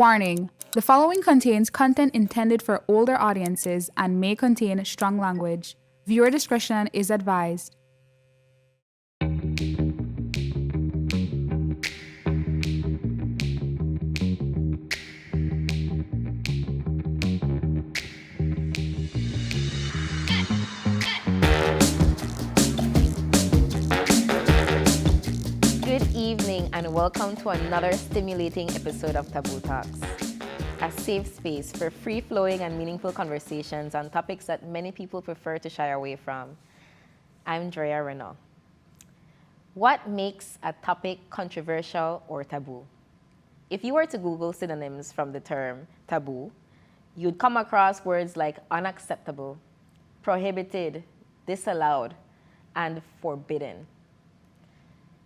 Warning: the following contains content intended for older audiences and may contain strong language. Viewer discretion is advised. Good evening and welcome to another stimulating episode of Taboo Talks, a safe space for free-flowing and meaningful conversations on topics that many people prefer to shy away from. I'm Drea Renault. What makes a topic controversial or taboo? If you were to Google synonyms from the term taboo, you'd come across words like unacceptable, prohibited, disallowed, and forbidden.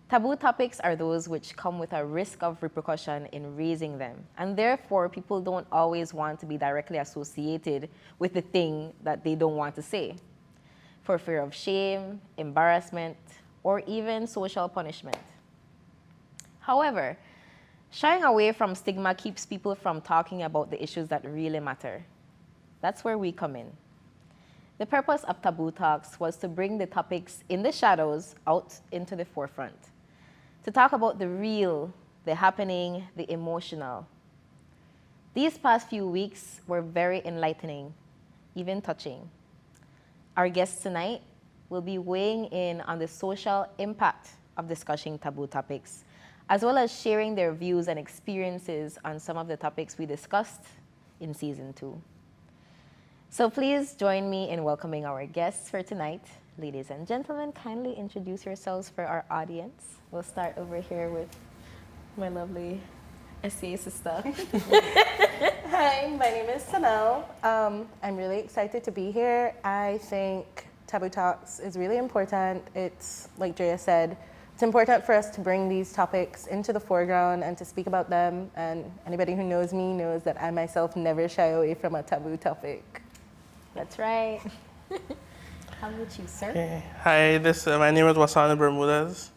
Taboo topics are those which come with a risk of repercussion in raising them, and therefore people don't always want to be directly associated with the thing that they don't want to say, for fear of shame, embarrassment, or even social punishment. However, shying away from stigma keeps people from talking about the issues that really matter. That's where we come in. The purpose of Taboo Talks was to bring the topics in the shadows out into the forefront, to talk about the real, the happening, the emotional. These past few weeks were very enlightening, even touching. Our guests tonight will be weighing in on the social impact of discussing taboo topics, as well as sharing their views and experiences on some of the topics we discussed in season 2. So please join me in welcoming our guests for tonight. Ladies and gentlemen, kindly introduce yourselves for our audience. We'll start over here with my lovely SCA sister. Hi, my name is Sanel. I'm really excited to be here. I think Taboo Talks is really important. It's, like Drea said, it's important for us to bring these topics into the foreground and to speak about them. And anybody who knows me knows that I myself never shy away from a taboo topic. That's right. How about you, sir? Okay. Hi, my name is Wasana Bermudez,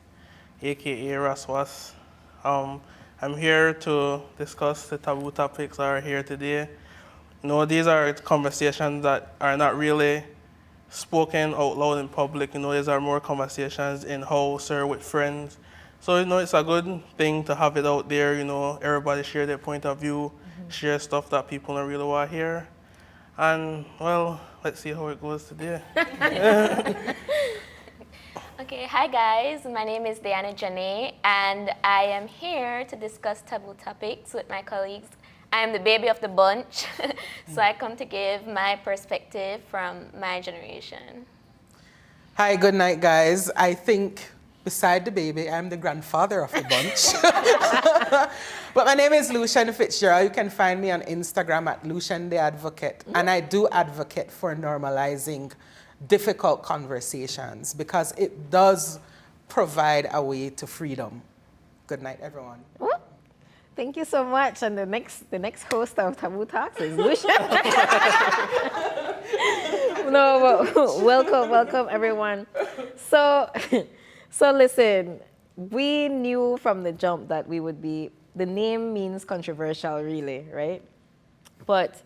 aka Raswas. I'm here to discuss the taboo topics that are here today. You know, these are conversations that are not really spoken out loud in public. You know, these are more conversations in house or with friends. So, you know, it's a good thing to have it out there. You know, everybody share their point of view, share stuff that people don't really want to hear. And, well, let's see how it goes today. Okay, hi guys, my name is Diana Janae, and I am here to discuss taboo topics with my colleagues. I am the baby of the bunch, so I come to give my perspective from my generation. Hi, good night, guys. I think beside the baby, I'm the grandfather of the bunch. But my name is Lucian Fitzgerald. You can find me on Instagram at Lucian the Advocate. And I do advocate for normalizing difficult conversations because it does provide a way to freedom. Good night, everyone. Thank you so much. And the next host of Taboo Talks is Lucia. Welcome everyone. So listen, we knew from the jump that we would be, the name means controversial really, right? But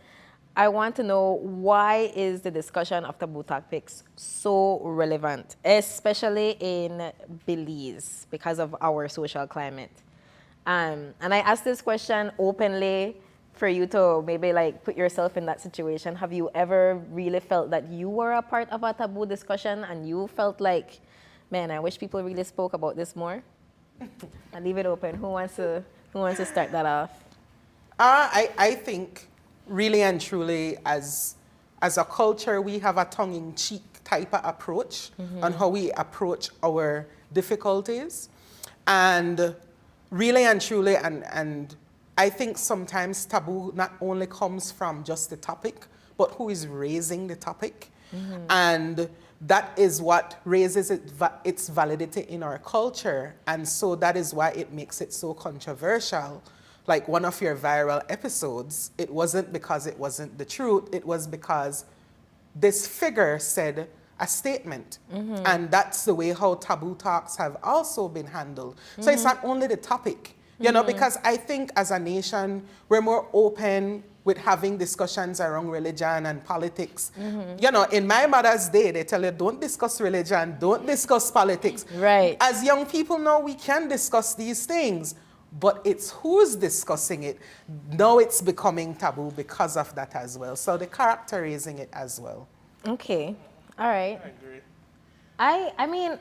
I want to know, why is the discussion of taboo topics so relevant, especially in Belize, because of our social climate? And I ask this question openly for you to maybe like put yourself in that situation. Have you ever really felt that you were a part of a taboo discussion and you felt like, man, I wish people really spoke about this more? I'll leave it open. Who wants to start that off? I think really and truly as a culture, we have a tongue-in-cheek type of approach on how we approach our difficulties. And really and truly, and I think sometimes taboo not only comes from just the topic, but who is raising the topic. And that is what raises its validity in our culture. And so that is why it makes it so controversial. Like one of your viral episodes, it wasn't because it wasn't the truth, it was because this figure said a statement. And that's the way how taboo talks have also been handled. So it's not only the topic, You know, because I think as a nation, we're more open with having discussions around religion and politics. You know, in my mother's day, they tell you, don't discuss religion, don't discuss politics. Right. As young people now, we can discuss these things, but it's who's discussing it. Now it's becoming taboo because of that as well. So the characterizing it as well. Okay. All right. I agree. I mean,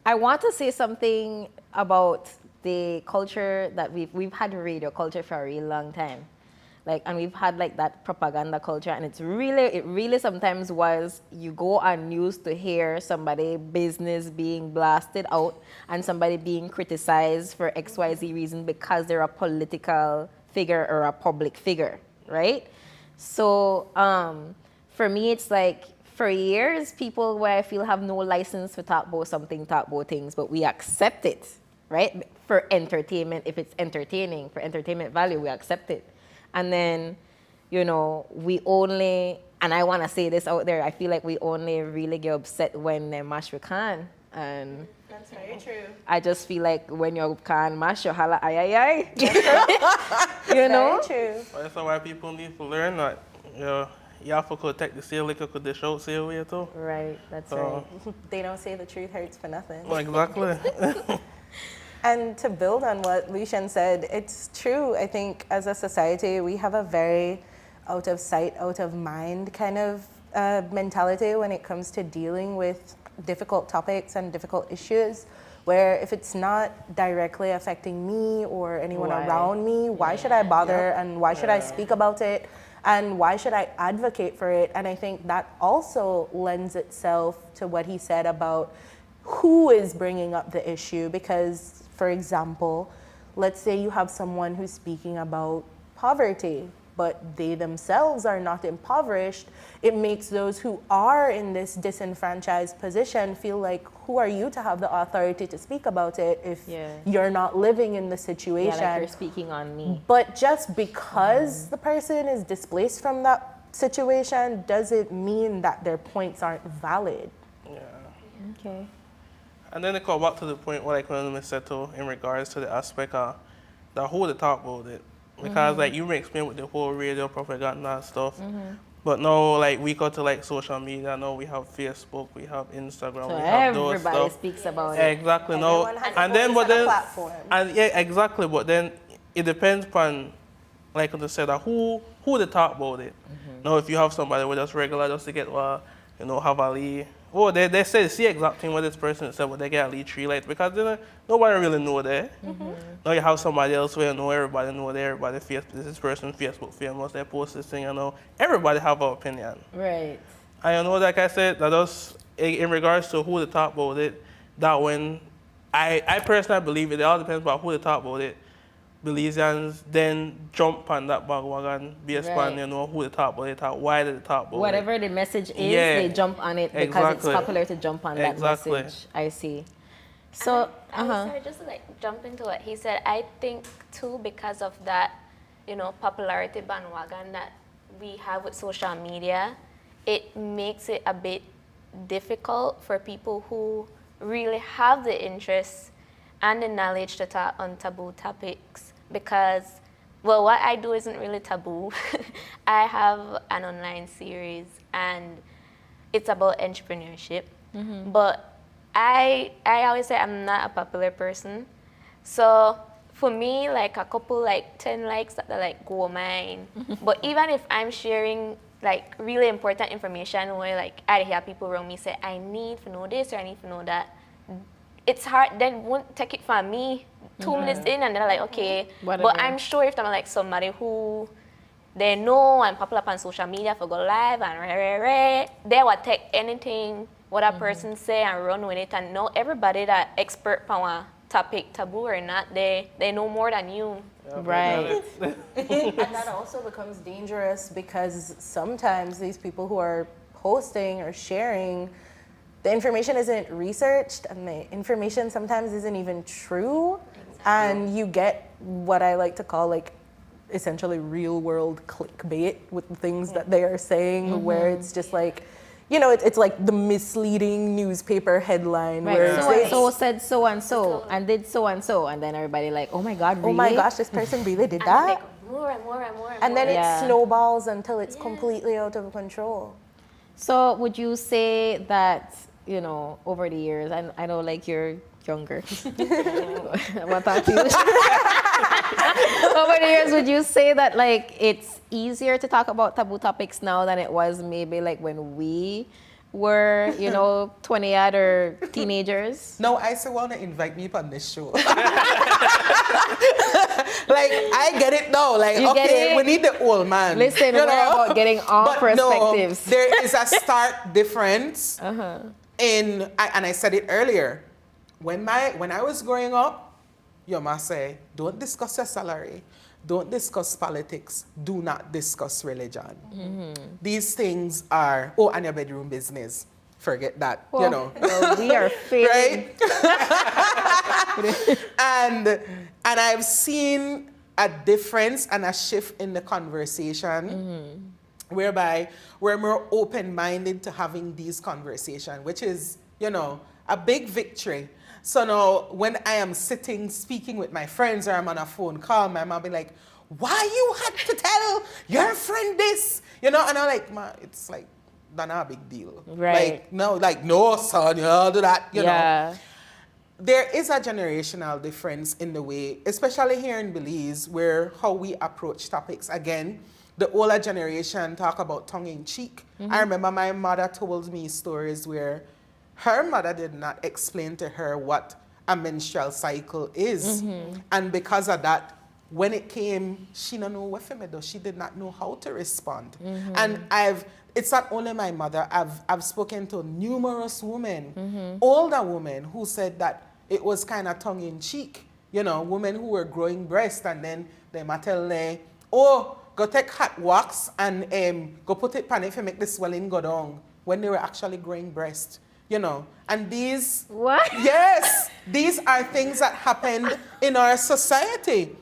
I want to say something about the culture that we've had radio culture for a really long time. Like, and we've had like that propaganda culture, and it really sometimes was you go on news to hear somebody business being blasted out and somebody being criticized for XYZ reason because they're a political figure or a public figure, right? So for me, it's like for years, people where I feel have no license to talk about something, talk about things, but we accept it, right? For entertainment, if it's entertaining, for entertainment value, we accept it. And then, you know, we only, and I want to say this out there, I feel like we only really get upset when they mash we can. And That's very true. I just feel like when you can mash, you holla, ay, ay, ay. You know? Very true. But that's why people need to learn that, you know, you have to take the seal liquor could dish out seal way too. Right, that's So, right. They don't say the truth hurts for nothing. well, exactly. And to build on what Lucian said, it's true. I think as a society, we have a very out of sight, out of mind kind of mentality when it comes to dealing with difficult topics and difficult issues, where if it's not directly affecting me or anyone Why? around me, why should I bother and why should I speak about it and why should I advocate for it? And I think that also lends itself to what he said about who is bringing up the issue, because, for example, let's say you have someone who's speaking about poverty, but they themselves are not impoverished. It makes those who are in this disenfranchised position feel like, who are you to have the authority to speak about it if you're not living in the situation? Yeah, like you're speaking on me. But just because the person is displaced from that situation doesn't mean that their points aren't valid. Yeah. Okay. And then it go back to the point what I couldn't said too in regards to the aspect of the whole to talk about it. Because like you may explain with the whole radio propaganda and stuff. But now like we go to like social media, now we have Facebook, we have Instagram, So we have those everybody stuff. speaks about it. Exactly. No, Everyone has a and then voice but and a then platform. and yeah, exactly. But then it depends upon, like I said, who to talk about it. Now, if you have somebody with just regular, just to get you know, have a lead. Oh, they say the same exact thing what this person said, but they get a lead 3 lights because nobody really know that. Now you have somebody else where you know everybody know that everybody this person Facebook famous, they post this thing, you know. Everybody have an opinion. Right. I know, like I said, that just in regards to who to talk about it, that when I personally believe it all depends on who to talk about it. Belizeans then jump on that bandwagon based on, Right. you know, who to talk about it, why did they talk about Whatever it. the message is, Yeah. they jump on it because Exactly. it's popular to jump on that Exactly. message. I see. So, Sorry, just to like jump into what he said, I think too because of that, you know, popularity bandwagon that we have with social media, it makes it a bit difficult for people who really have the interest and the knowledge to talk on taboo topics because, well, what I do isn't really taboo. I have an online series and it's about entrepreneurship, but I always say I'm not a popular person. So for me, like a couple, like 10 likes, that like go mine. But even if I'm sharing like really important information where like I hear people around me say, I need to know this or I need to know that, it's hard, then won't take it from me 2 minutes in and they're like, okay. Whatever. But I'm sure if I'm like somebody who they know I'm popular on social media for go live and they will take anything what a person say and run with it and know everybody that expert on a topic, taboo or not, they know more than you. right. And that also becomes dangerous because sometimes these people who are posting or sharing, the information isn't researched and the information sometimes isn't even true. And you get what I like to call like essentially real world clickbait with the things that they are saying where it's just like, you know, it's like the misleading newspaper headline where Right. So they and so said so and so and did so and so, and then everybody like, oh my God, really? oh my gosh, this person really did And then, that. like, more and more and more and And more. then Yeah. it snowballs until it's completely out of control. So would you say that, you know, over the years, and I know like you're younger. What about you? Over the years, would you say that like it's easier to talk about taboo topics now than it was maybe like when we were, you know, 20-odd or teenagers? No, I still want to invite me on this show. Like, I get it now. Like, You get okay, it? we need the old man. Listen, you we're know? about getting all But perspectives. No, there is a stark difference and I said it earlier. When I was growing up, your must say, don't discuss your salary. Don't discuss politics. Do not discuss religion. These things are, and your bedroom business. Forget that, you know. Well, we are failing. Right? and I've seen a difference and a shift in the conversation whereby we're more open-minded to having these conversations, which is, you know, a big victory. So now when I am sitting speaking with my friends or I'm on a phone call, my mom be like, why you had to tell your friend this? You know, and I'm like, ma, it's like, not a big deal. Right. Like, no, son, you know, do that, you know. Yeah. There is a generational difference in the way, especially here in Belize, where how we approach topics. Again, the older generation talk about tongue-in-cheek. I remember my mother told me stories where her mother did not explain to her what a menstrual cycle is. And because of that, when it came, she didn't know what to do. She did not know how to respond. And it's not only my mother, I've spoken to numerous women, older women, who said that it was kind of tongue-in-cheek. You know, women who were growing breast, and then they might tell them, oh, go take hot wax and go put it on it to make the swelling go down, when they were actually growing breast. You know, and these... What? Yes, these are things that happened in our society.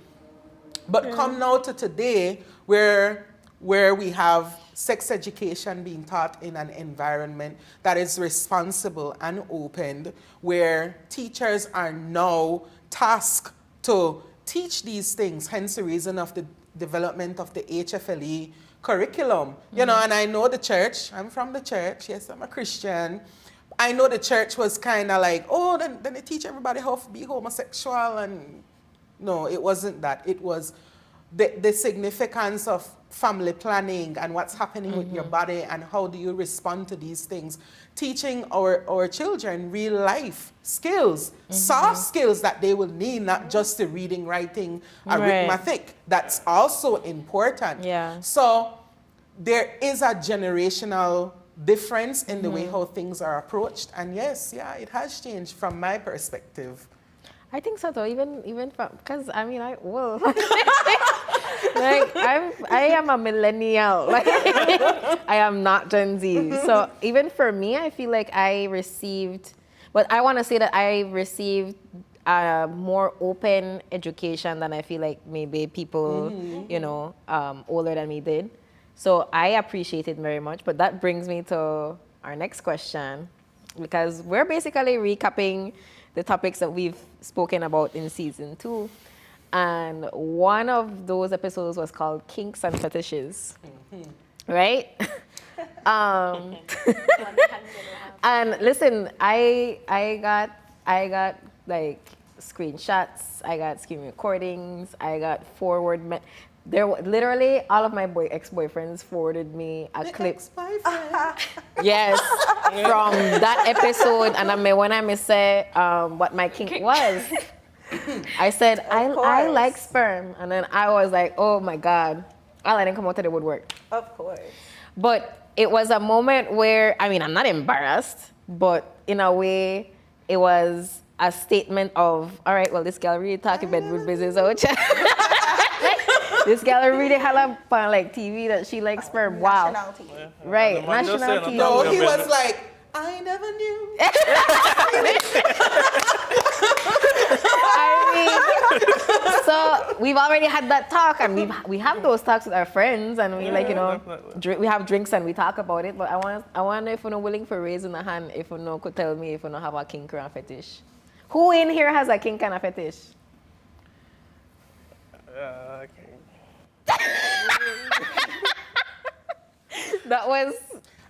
But come now to today, where we have sex education being taught in an environment that is responsible and opened, where teachers are now tasked to teach these things, hence the reason of the development of the HFLE curriculum. You know, and I know the church, I'm from the church, yes, I'm a Christian. I know the church was kind of like, oh, then they teach everybody how to be homosexual, and no, it wasn't that. It was the significance of family planning and what's happening with your body and how do you respond to these things. Teaching our children real life skills, soft skills that they will need, not just the reading, writing, arithmetic. That's also important. Yeah. So there is a generational difference in the way how things are approached. And yes, yeah, it has changed from my perspective. I think so though, even from, because I mean, like I am a millennial. Like, I am not Gen Z. So even for me, I feel like I received, but I want to say that I received a more open education than I feel like maybe people, you know, older than me did. So I appreciate it very much. But that brings me to our next question, because we're basically recapping the topics that we've spoken about in season 2. And one of those episodes was called Kinks and Fetishes, right? And listen, I got like screenshots, I got screen recordings, I got literally all of my ex-boyfriends forwarded me a clip. Yes, from that episode. And when I say what my kink was, I said, I like sperm. And then I was like, oh my God, I'll let him come out to the woodwork. Of course. But it was a moment where, I mean, I'm not embarrassed, but in a way, it was a statement of, all right, well, this girl really talking bedroom business out. This girl really had on like TV that she likes sperm. Wow. National TV. Right, national TV. No, he was like, I never knew. I mean, so we've already had that talk, and we have those talks with our friends, and we we have drinks and we talk about it. But I wonder if you're not willing for raising a hand, if you know could tell me if you know have a kink or a fetish. Who in here has a kink and a fetish? Okay. That was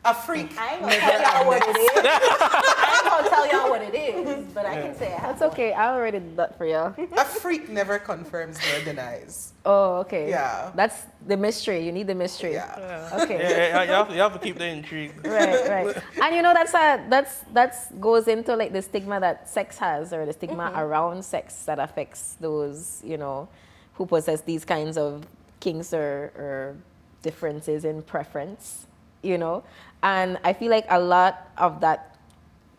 A freak. I ain't gonna tell y'all what it is. I ain't gonna tell y'all what it is, but I can say I have. that's okay. I already did that for you. A freak never confirms nor denies. Oh, okay. Yeah. That's the mystery. You need the mystery. Yeah. Okay. You have to keep the intrigue. Right. And you know that's goes into like the stigma that sex has, or the stigma around sex that affects those, you know, who possess these kinds of kinks or differences in preference, you know. And I feel like a lot of that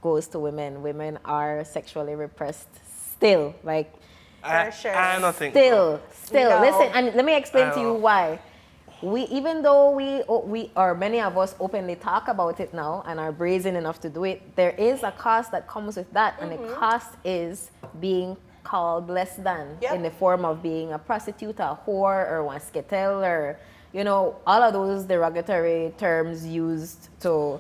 goes to women. Women are sexually repressed still, like For sure. I don't think still. No. Listen, and let me explain I to you know. why. Even though we or many of us openly talk about it now and are brazen enough to do it, there is a cost that comes with that, and the cost is being called less than in the form of being a prostitute, a whore, or one sketel, or you know, all of those derogatory terms used to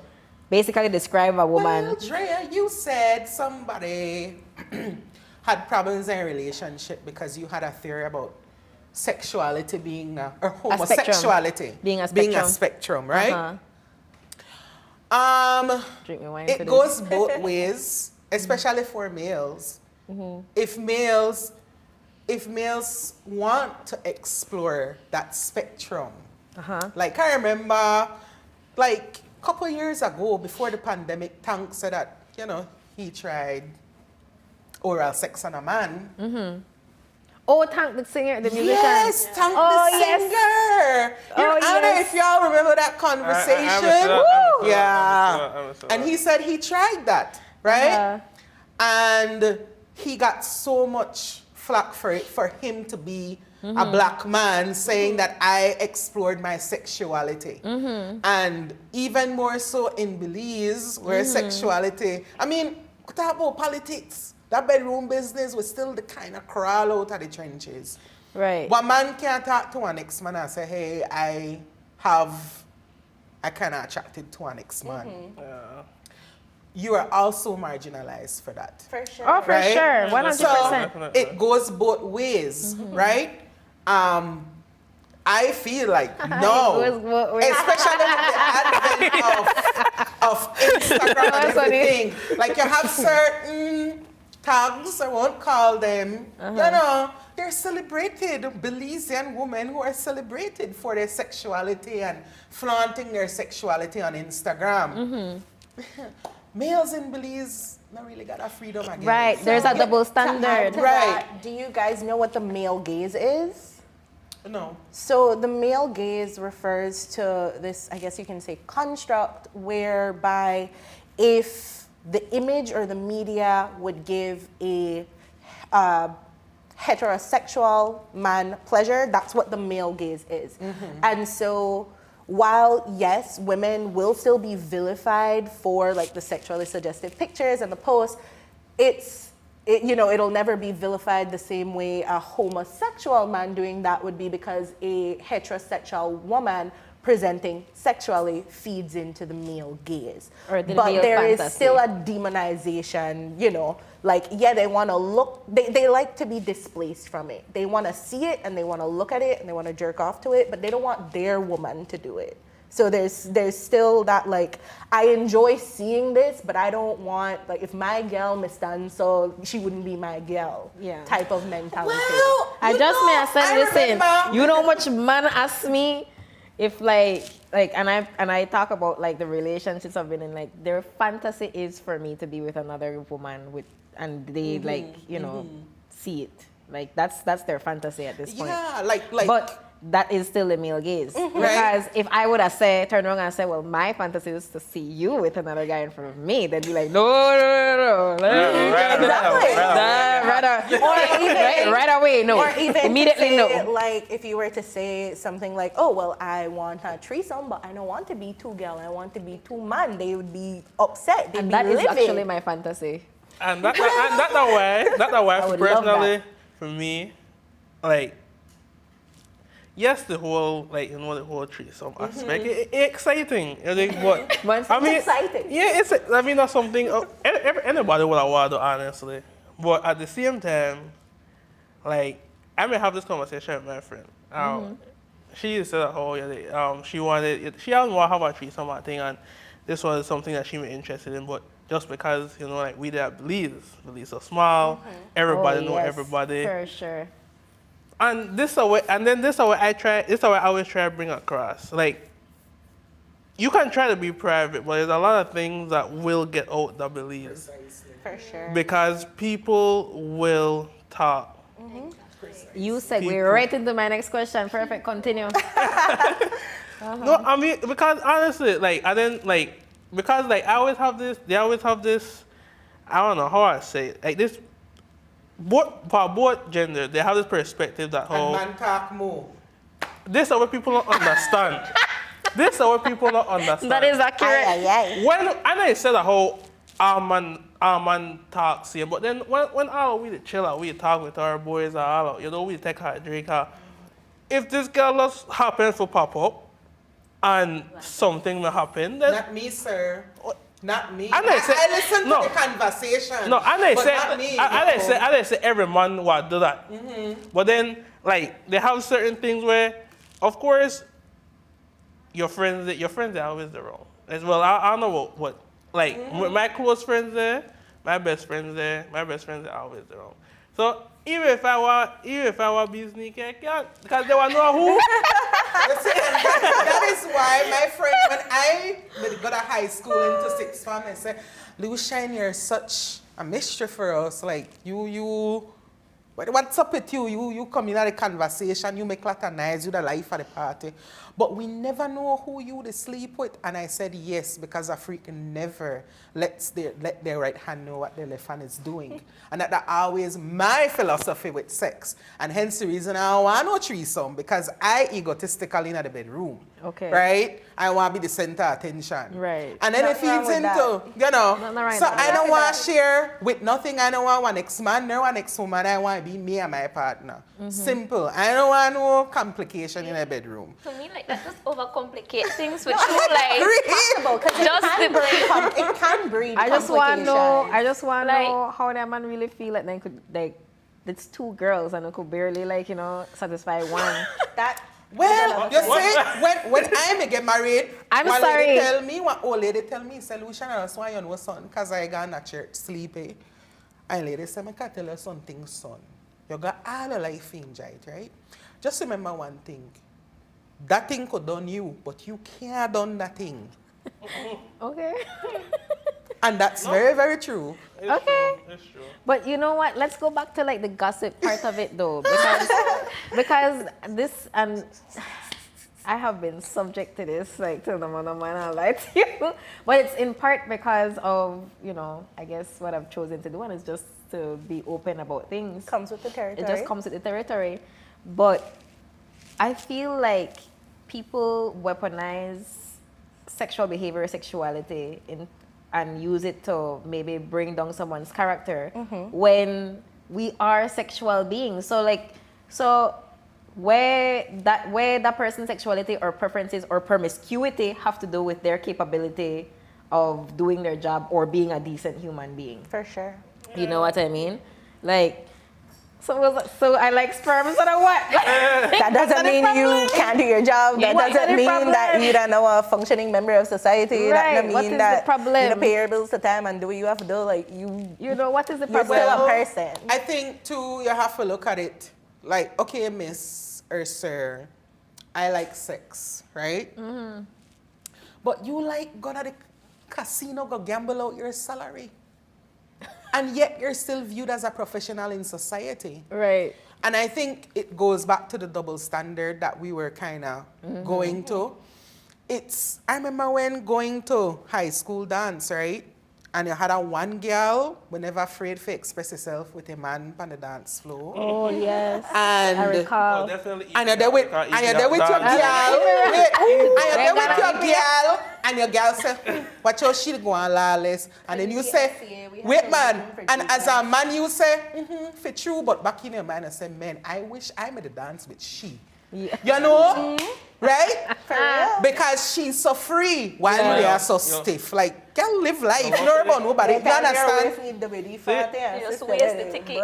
basically describe a woman. Well, Drea, you said somebody had problems in a relationship because you had a theory about sexuality being or homosexuality Being a spectrum, right? Drink me wine for It this. goes both ways, especially for males. If males want to explore that spectrum, like I remember, like a couple years ago, before the pandemic, Tank said that, you know, he tried oral sex on a man. Oh, Tank the singer, the musician. Yes, Tank the singer. Your Honor, if y'all remember that conversation. Yeah. And he said he tried that, right? And he got so much flack for it, for him to be a black man saying that I explored my sexuality. And even more so in Belize, where sexuality, I mean, talk about politics. That bedroom business was still the kind of crawl out of the trenches. Right. One man can't talk to an ex-man and say, hey, I kind of attracted to an ex-man. You are also marginalized for that. For sure. Oh, for Right? sure. 100%. So it goes both ways, right? I feel like no, It goes both ways. especially with the advent of Instagram and everything. Like you have certain tags, I won't call them. You know, they're celebrated. Belizean women who are celebrated for their sexuality and flaunting their sexuality on Instagram. Males in Belize not really got a freedom again. Right. There's a double To add standard. to Right. that, do you guys know what the male gaze is? No. So the male gaze refers to this, I guess you can say, construct whereby if the image or the media would give a heterosexual man pleasure, that's what the male gaze is. And so while, yes, women will still be vilified for like the sexually suggestive pictures and the posts, it'll never be vilified the same way a homosexual man doing that would be, because a heterosexual woman presenting sexually feeds into the male gaze. Or the but male there is fantasy. still a demonization, you know, like, yeah, they want to look, they like to be displaced from it. They want to see it and they want to look at it and they want to jerk off to it, but they don't want their woman to do it. So there's still that, like, I enjoy seeing this, but I don't want, like, if my girl miss done so, she wouldn't be my girl type of mentality. Well, I just may have said, listen, remember- you know how much man ask me if like and I talk about like the relationships I've been in, like their fantasy is for me to be with another woman and they like, you know, see it. Like that's their fantasy at this point. Yeah, like But that is still the male gaze. Because if I would have turned around and said, well, my fantasy is to see you with another guy in front of me, they'd be like, no. Right away, no. Or even Immediately, to say, no. like, if you were to say something like, oh, well, I want a threesome, but I don't want to be two girl, I want to be two man, they would be upset. They'd And be that is livid. actually my fantasy. And that way, I would love personally, that. for me, like, yes, the whole the whole threesome aspect, it's exciting. I think, but Once I it's mean, exciting. yeah, that's something anybody would have wanted, honestly. But at the same time, like I may have this conversation with my friend. She said that she doesn't want to have a threesome thing, and this was something that she was interested in, but just because like we did Belize so small, everybody know yes, everybody. For sure. And this is a way, this is how I always try to bring across. Like, you can try to be private, but there's a lot of things that will get out the Belize. For sure. Because people will talk. You segue People. right into my next question. Perfect. Continue. No, I mean, because honestly, because I always have this, they always have this, I don't know how I say it, like this, for both gender, they have this perspective that And man talk more. this is what people don't understand. This is what people don't understand. That is accurate. When I said the whole our man talks here, but then when all we chill out, we talk with our boys, all we take a drink. If this girl just happens to pop up and something will happen, then Not me, sir. Not me. And I listen to no. the conversation. no, and I but say not me. I say every man will do that. But then they have certain things where, of course, your friends are always the wrong. As well, I don't know what with my close friends there, my best friends are always the wrong. So even if I want to be sneaky, I can't, because they want to know who. You see, that is why my friend, when I got to high school into sixth form, I said, Lucian, you're such a mystery for us. Like, what's up with you? You come in at the conversation, you make a lot of noise, you the life of the party. But we never know who you to sleep with. And I said yes, because a freak never let their right hand know what their left hand is doing. And that's always my philosophy with sex. And hence the reason I don't want no threesome, because I egotistically in the bedroom. Okay. Right? I want to be the center of attention. Right. And then it Nothing wrong feeds with into, Nothing wrong so with I that. don't want to share with nothing. I don't want one next man, nor one next woman. I want to be me and my partner. Simple. I don't want no complication in a bedroom. To me, like that just overcomplicate things with you, like Possible, 'cause just it can breed I just want to know. complications. I just want to Like- know how that man really feel like they could it's two girls and they could barely satisfy one. That Well, you see, when I may get married, I'm one sorry. lady tell me, one old lady tell me, say, Lucian, I just want you to know something, because I gone to church sleepy. And lady say, I can tell you something, son. You got all your life enjoyed, right? Just remember one thing. That thing could done you, but you can't done that thing. Okay. And that's very, very true. Okay. It's true. But you know what? Let's go back to the gossip part of it though, because this, and I have been subject to this till the man of mine, I'll lie to you. But it's in part because of I guess what I've chosen to do, and it's just to be open about things. comes with the territory. It just comes with the territory. But I feel like people weaponize sexual behavior, sexuality, and use it to maybe bring down someone's character when we are sexual beings. So where that person's sexuality or preferences or promiscuity have to do with their capability of doing their job or being a decent human being. For sure. You know what I mean? So I like sperm, so then what? That doesn't mean you can't do your job. That What's doesn't the mean problem? that you don't know a functioning member of society. That Right. doesn't What mean is that the problem? you don't pay your bills to time and do what you have to do. Like You know what is the you're problem? still a person. I think, too, you have to look at it like, okay, miss or sir, I like sex, right? But you go to the casino, go gamble out your salary. And yet you're still viewed as a professional in society. Right. And I think it goes back to the double standard that we were kind of going to. I remember when going to high school dance, right? And you had a one girl who never afraid to express herself with a man on the dance floor. Oh yes. And I recall. Oh, definitely. and you're there with, and you're there with your girl. Wait, and you're there with your girl, and your girl say, watch how she go on lawless. And then you say, wait man, and as a man you say, for true, but back in your mind you say, man, I wish I made a dance with she. Yeah. You know? Right? For real. Because she's so free while they are so stiff. Like, can live life. No about nobody. You understand? Just waste the ticket.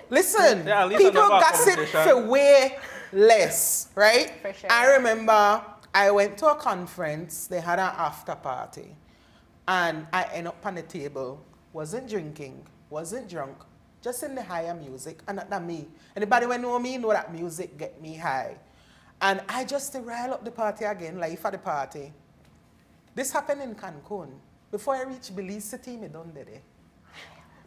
Listen, Yeah, at least people another gossip conversation. for way less, right? For sure. I remember I went to a conference, they had an after party, and I ended up on the table, wasn't drinking, wasn't drunk, just in the higher music, and not me. Anybody who know me know that music get me high. And I just rile up the party again, life at the party. This happened in Cancun. Before I reach Belize City, me done there.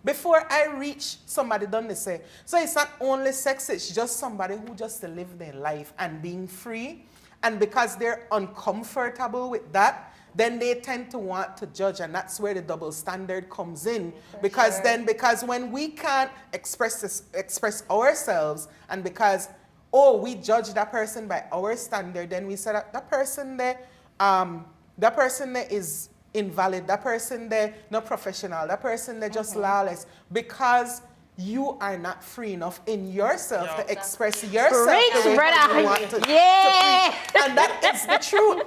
Before I reach, somebody done this. Say. So it's not only sex, it's just somebody who just to live their life and being free. And because they're uncomfortable with that, then they tend to want to judge. And that's where the double standard comes in. Because when we can't express ourselves, and because, oh, we judge that person by our standard, then we say that person there is invalid, that person there not professional, that person there just lawless, because you are not free enough in yourself to express yourself Preach, the way that you want to preach. And that is the truth,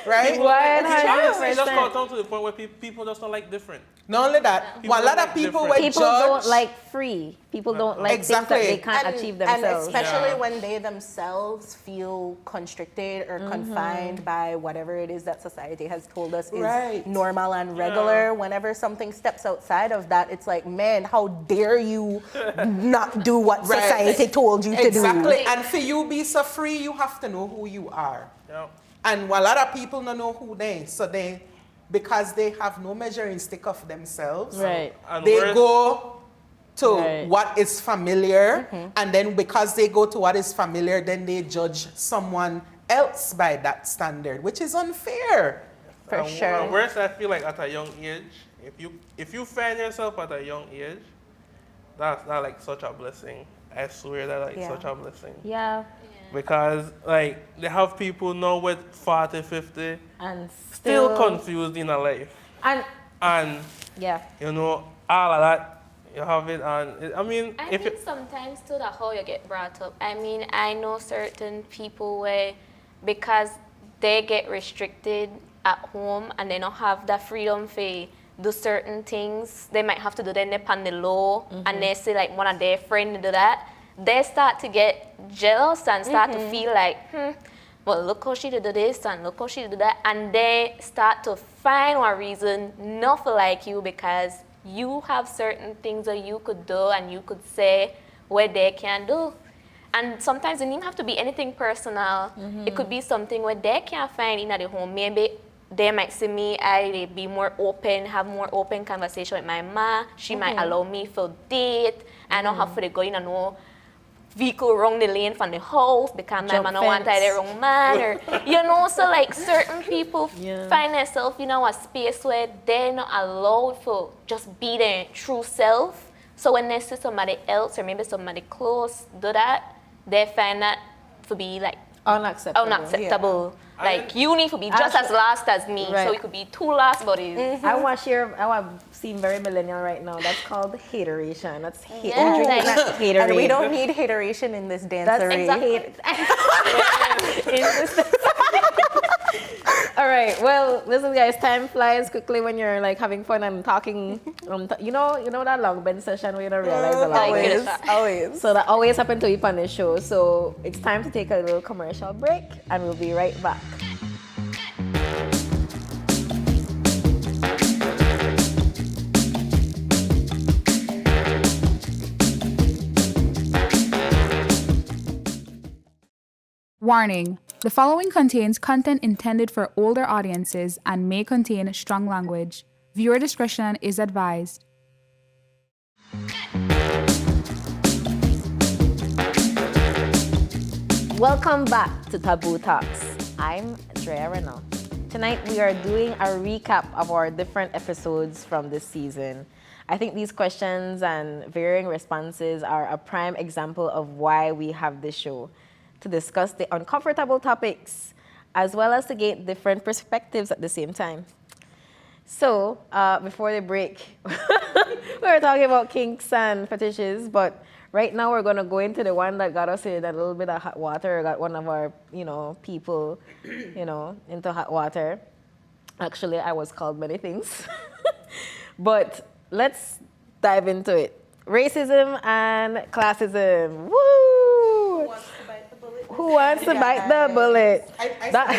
right? Honestly, it just comes down to the point where people just don't like different. Not only that, People a lot like of people different. will People judge. don't like free. People don't like things that they can't achieve themselves. And especially when they themselves feel constricted or confined by whatever it is that society has told us is normal and regular. Whenever something steps outside of that, it's like, man, how dare you not do what society told you to do. Exactly. And for you be so free, you have to know who you are. Yeah. And a lot of people don't know who because they have no measuring stick of themselves, Right. they go to what is familiar, and then because they go to what is familiar, then they judge someone else by that standard, which is unfair. For sure. And worse, I feel like at a young age, if you find yourself at a young age, that's not like such a blessing. I swear that such a blessing. Yeah. Because like they have people now with 40, 50 And still confused in a life. And you know, all of that, you have it, and I think sometimes too that how you get brought up. I mean, I know certain people where because they get restricted at home and they don't have the freedom to do certain things, they might have to do them upon the law, and they see like one of their friends do that, they start to get jealous and start to feel like, well, look how she did this and look how she did that, and they start to find one reason not to like you because you have certain things that you could do and you could say where they can't do. And sometimes it doesn't even have to be anything personal. It could be something where they can't find in at the home. Maybe they might see me, I be more open, have more open conversation with my ma. She might allow me to date. I don't have to go in and no vehicle wrong the lane from the house because my man don't want to the wrong man, or you know, so like certain people find themselves in a space where they're not allowed to just be their true self. So when they see somebody else or maybe somebody close do that, they find that to be like unacceptable. Like you need to be just as last as me, so it could be two last bodies. I want to seem very millennial right now. That's called hateration. That's hate. Hateration. And we don't need hateration in this dancery. All right. Well, listen, guys. Time flies quickly when you're like having fun and talking. You know that long bench session where you don't realize a lot. Always. So that always happened to you on the show. So it's time to take a little commercial break, and we'll be right back. Warning: the following contains content intended for older audiences and may contain strong language. Viewer discretion is advised. Welcome back to Taboo Talks. I'm Drea Renault. Tonight we are doing a recap of our different episodes from this season. I think these questions and varying responses are a prime example of why we have this show, to discuss the uncomfortable topics as well as to get different perspectives at the same time. So, before the break, we were talking about kinks and fetishes, but Right now, we're going to go into the one that got us in a little bit of hot water, got one of our, people, into hot water. Actually, I was called many things. But let's dive into it. Racism and classism. Woo! Who wants to bite the bullet? I That-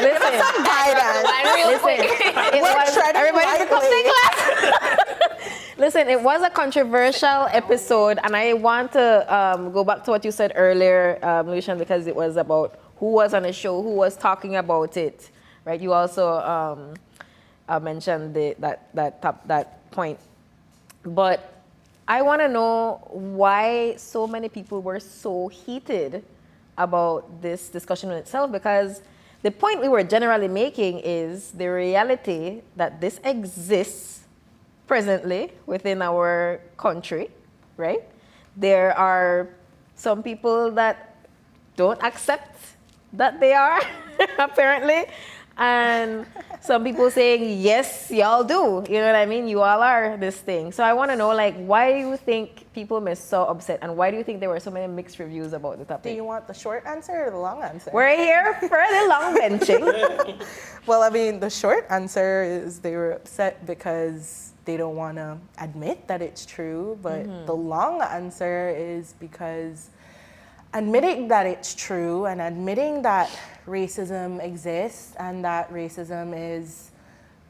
Listen, some guidance. it was, treading everybody become lightly. class. Listen, it was a controversial episode, and I want to go back to what you said earlier, Lucian, because it was about who was on the show, who was talking about it, right? You also mentioned that point, but I want to know why so many people were so heated about this discussion in itself, because the point we were generally making is the reality that this exists presently within our country, right? There are some people that don't accept that they are, apparently, and some people saying, yes, y'all do. You know what I mean? You all are this thing. So I want to know, like, why do you think people were so upset, and why do you think there were so many mixed reviews about the Do topic? you want the short answer or the long answer? We're here for the long benching. Well, I mean, the short answer is they were upset because they don't want to admit that it's true. But the long answer is because admitting that it's true and admitting that racism exists and that racism is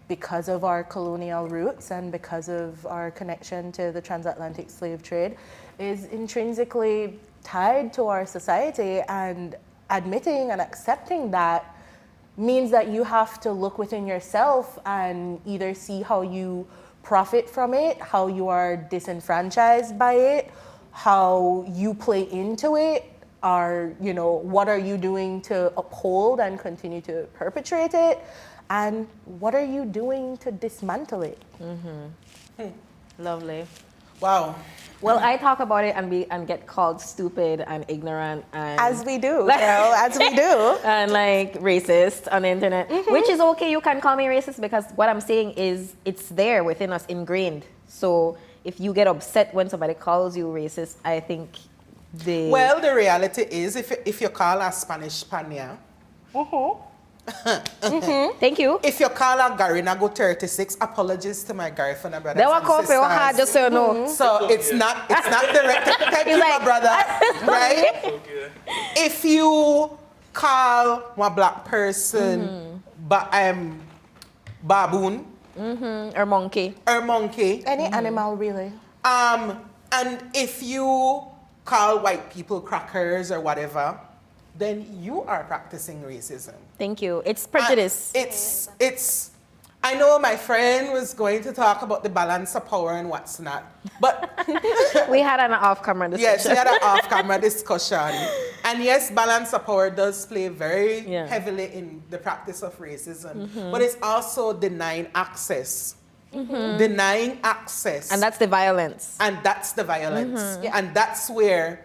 because of our colonial roots and because of our connection to the transatlantic slave trade is intrinsically tied to our society, and admitting and accepting that means that you have to look within yourself and either see how you profit from it, how you are disenfranchised by it, how you play into it, or what are you doing to uphold and continue to perpetrate it, and what are you doing to dismantle it. Lovely. Wow. Well, I talk about it and get called stupid and ignorant and As we do, as we do. and like racist on the internet, which is okay. You can call me racist because what I'm saying is it's there within us, ingrained. So if you get upset when somebody calls you racist, I think Well, the reality is, if you call a Spanish Spania, Thank you. if you call a Garinago 36, apologies to my Garifuna brothers They were and called hard, just sisters. so you know. So it's not directed. Thank He's you, like, my brother. Right? If you call a black person, but I'm baboon Or monkey. or monkey, Any animal, really. and if you call white people crackers or whatever, then you are practicing racism. Thank you. It's prejudice. It's. I know my friend was going to talk about the balance of power and what's not, but We had an off-camera discussion. yes, we had an off-camera discussion, and yes, balance of power does play very heavily in the practice of racism, but it's also denying access, denying access, And that's the violence. and that's the violence, and that's where.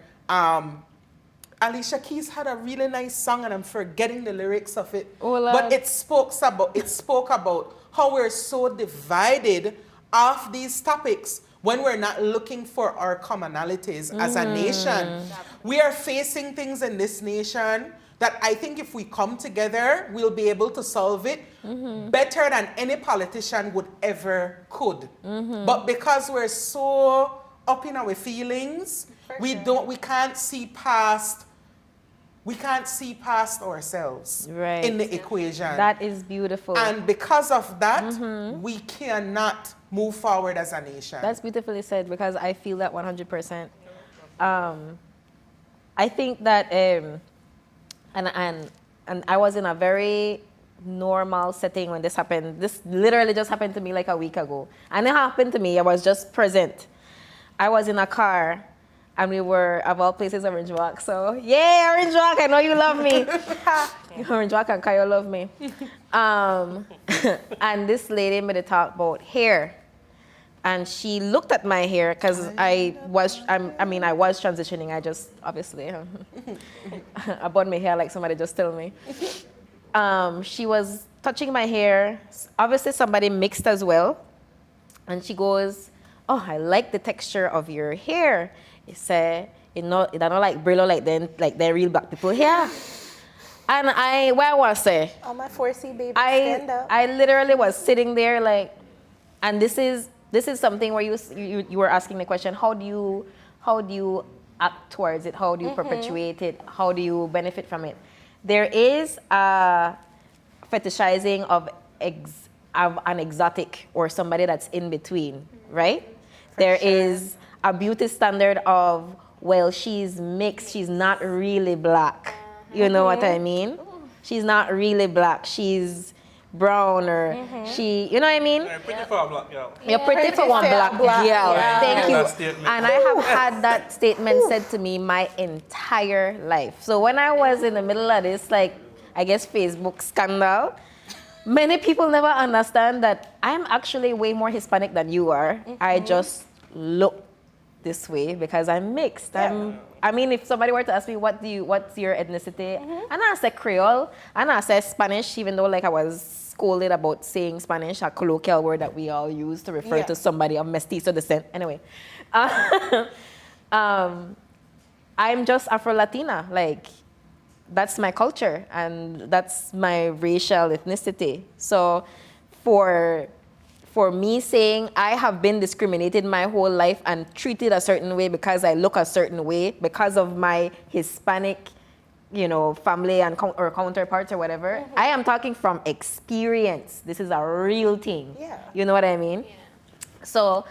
Alicia Keys had a really nice song, and I'm forgetting the lyrics of it. Oh, Lord. But it spoke about how we're so divided off these topics when we're not looking for our commonalities as a nation. We are facing things in this nation that I think if we come together, we'll be able to solve it better than any politician would ever could. But because we're so up in our feelings, we can't see past ourselves Right. in the equation. That is beautiful. And because of that, we cannot move forward as a nation. That's beautifully said, because I feel that 100%. I think that, and I was in a very normal setting when this happened. This literally just happened to me like a week ago. And it happened to me, I was just present. I was in a car, and we were, of all places, Orange Walk. So, yay, Orange Walk, I know you love me. Orange Walk and Kayo love me. And this lady made a talk about hair. And she looked at my hair, because I was transitioning. I just, obviously, I bought my hair like somebody just told me. She was touching my hair. Obviously, somebody mixed as well. And she goes, oh, I like the texture of your hair. He said, it don't like brillo like the real black people here. And what I want to say, All my 4C babies, stand up. I literally was sitting there like, and this is something where you were asking the question, how do you act towards it? How do you perpetuate it? How do you benefit from it? There is a fetishizing of an exotic or somebody that's in between, right? There is a beauty standard of, well, she's mixed, she's not really black. You know what I mean? She's not really black. She's brown or she, you know what I mean? You're pretty for a black girl. You're pretty for one black girl. Yeah. Thank you. That statement. And I have had that statement said to me my entire life. So when I was in the middle of this, like, I guess Facebook scandal, many people never understand that I'm actually way more Hispanic than you are. I just look this way because I'm mixed. I mean, if somebody were to ask me, what's your ethnicity? And I say Creole, and I say Spanish, even though like I was scolded about saying Spanish, a colloquial word that we all use to refer to somebody of mestizo descent. Anyway, I'm just Afro-Latina. Like, that's my culture, and that's my racial ethnicity. So for me saying I have been discriminated my whole life and treated a certain way because I look a certain way because of my Hispanic, family and or counterparts or whatever. I am talking from experience. This is a real thing. Yeah. You know what I mean? Yeah. So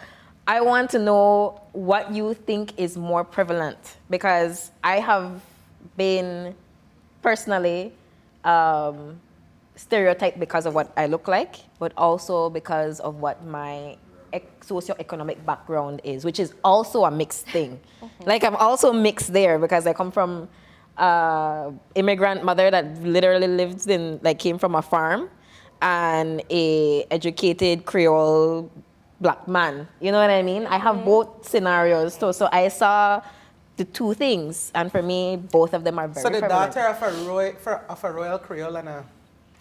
I want to know what you think is more prevalent, because I have been personally stereotyped because of what I look like, but also because of what my socioeconomic background is, which is also a mixed thing. Like, I'm also mixed there because I come from immigrant mother that literally came from a farm, and a educated Creole black man. You know what I mean? I have both scenarios. So I saw the two things, and for me, both of them are very So the prevalent. daughter of a royal Creole and a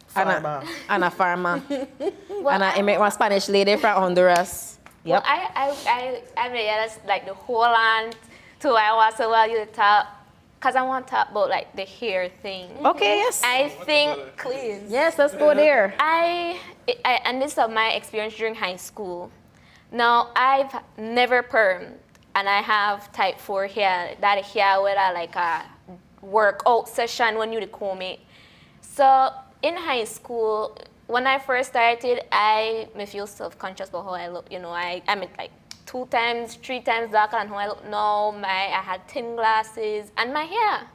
farmer. And a farmer. And an immigrant Spanish lady from Honduras. Yep. Well, I realized like the whole land too. I was so well you talk, because I want to talk about like the hair thing. Okay, yes. I think Please. Yes, let's go there. and this is my experience during high school. Now, I've never permed, and I have type 4 hair. That hair with a workout session when you comb it. So in high school, when I first started, I feel self-conscious about how I look. I'm like 2 times, 3 times darker than how I look now. I had thin glasses and my hair.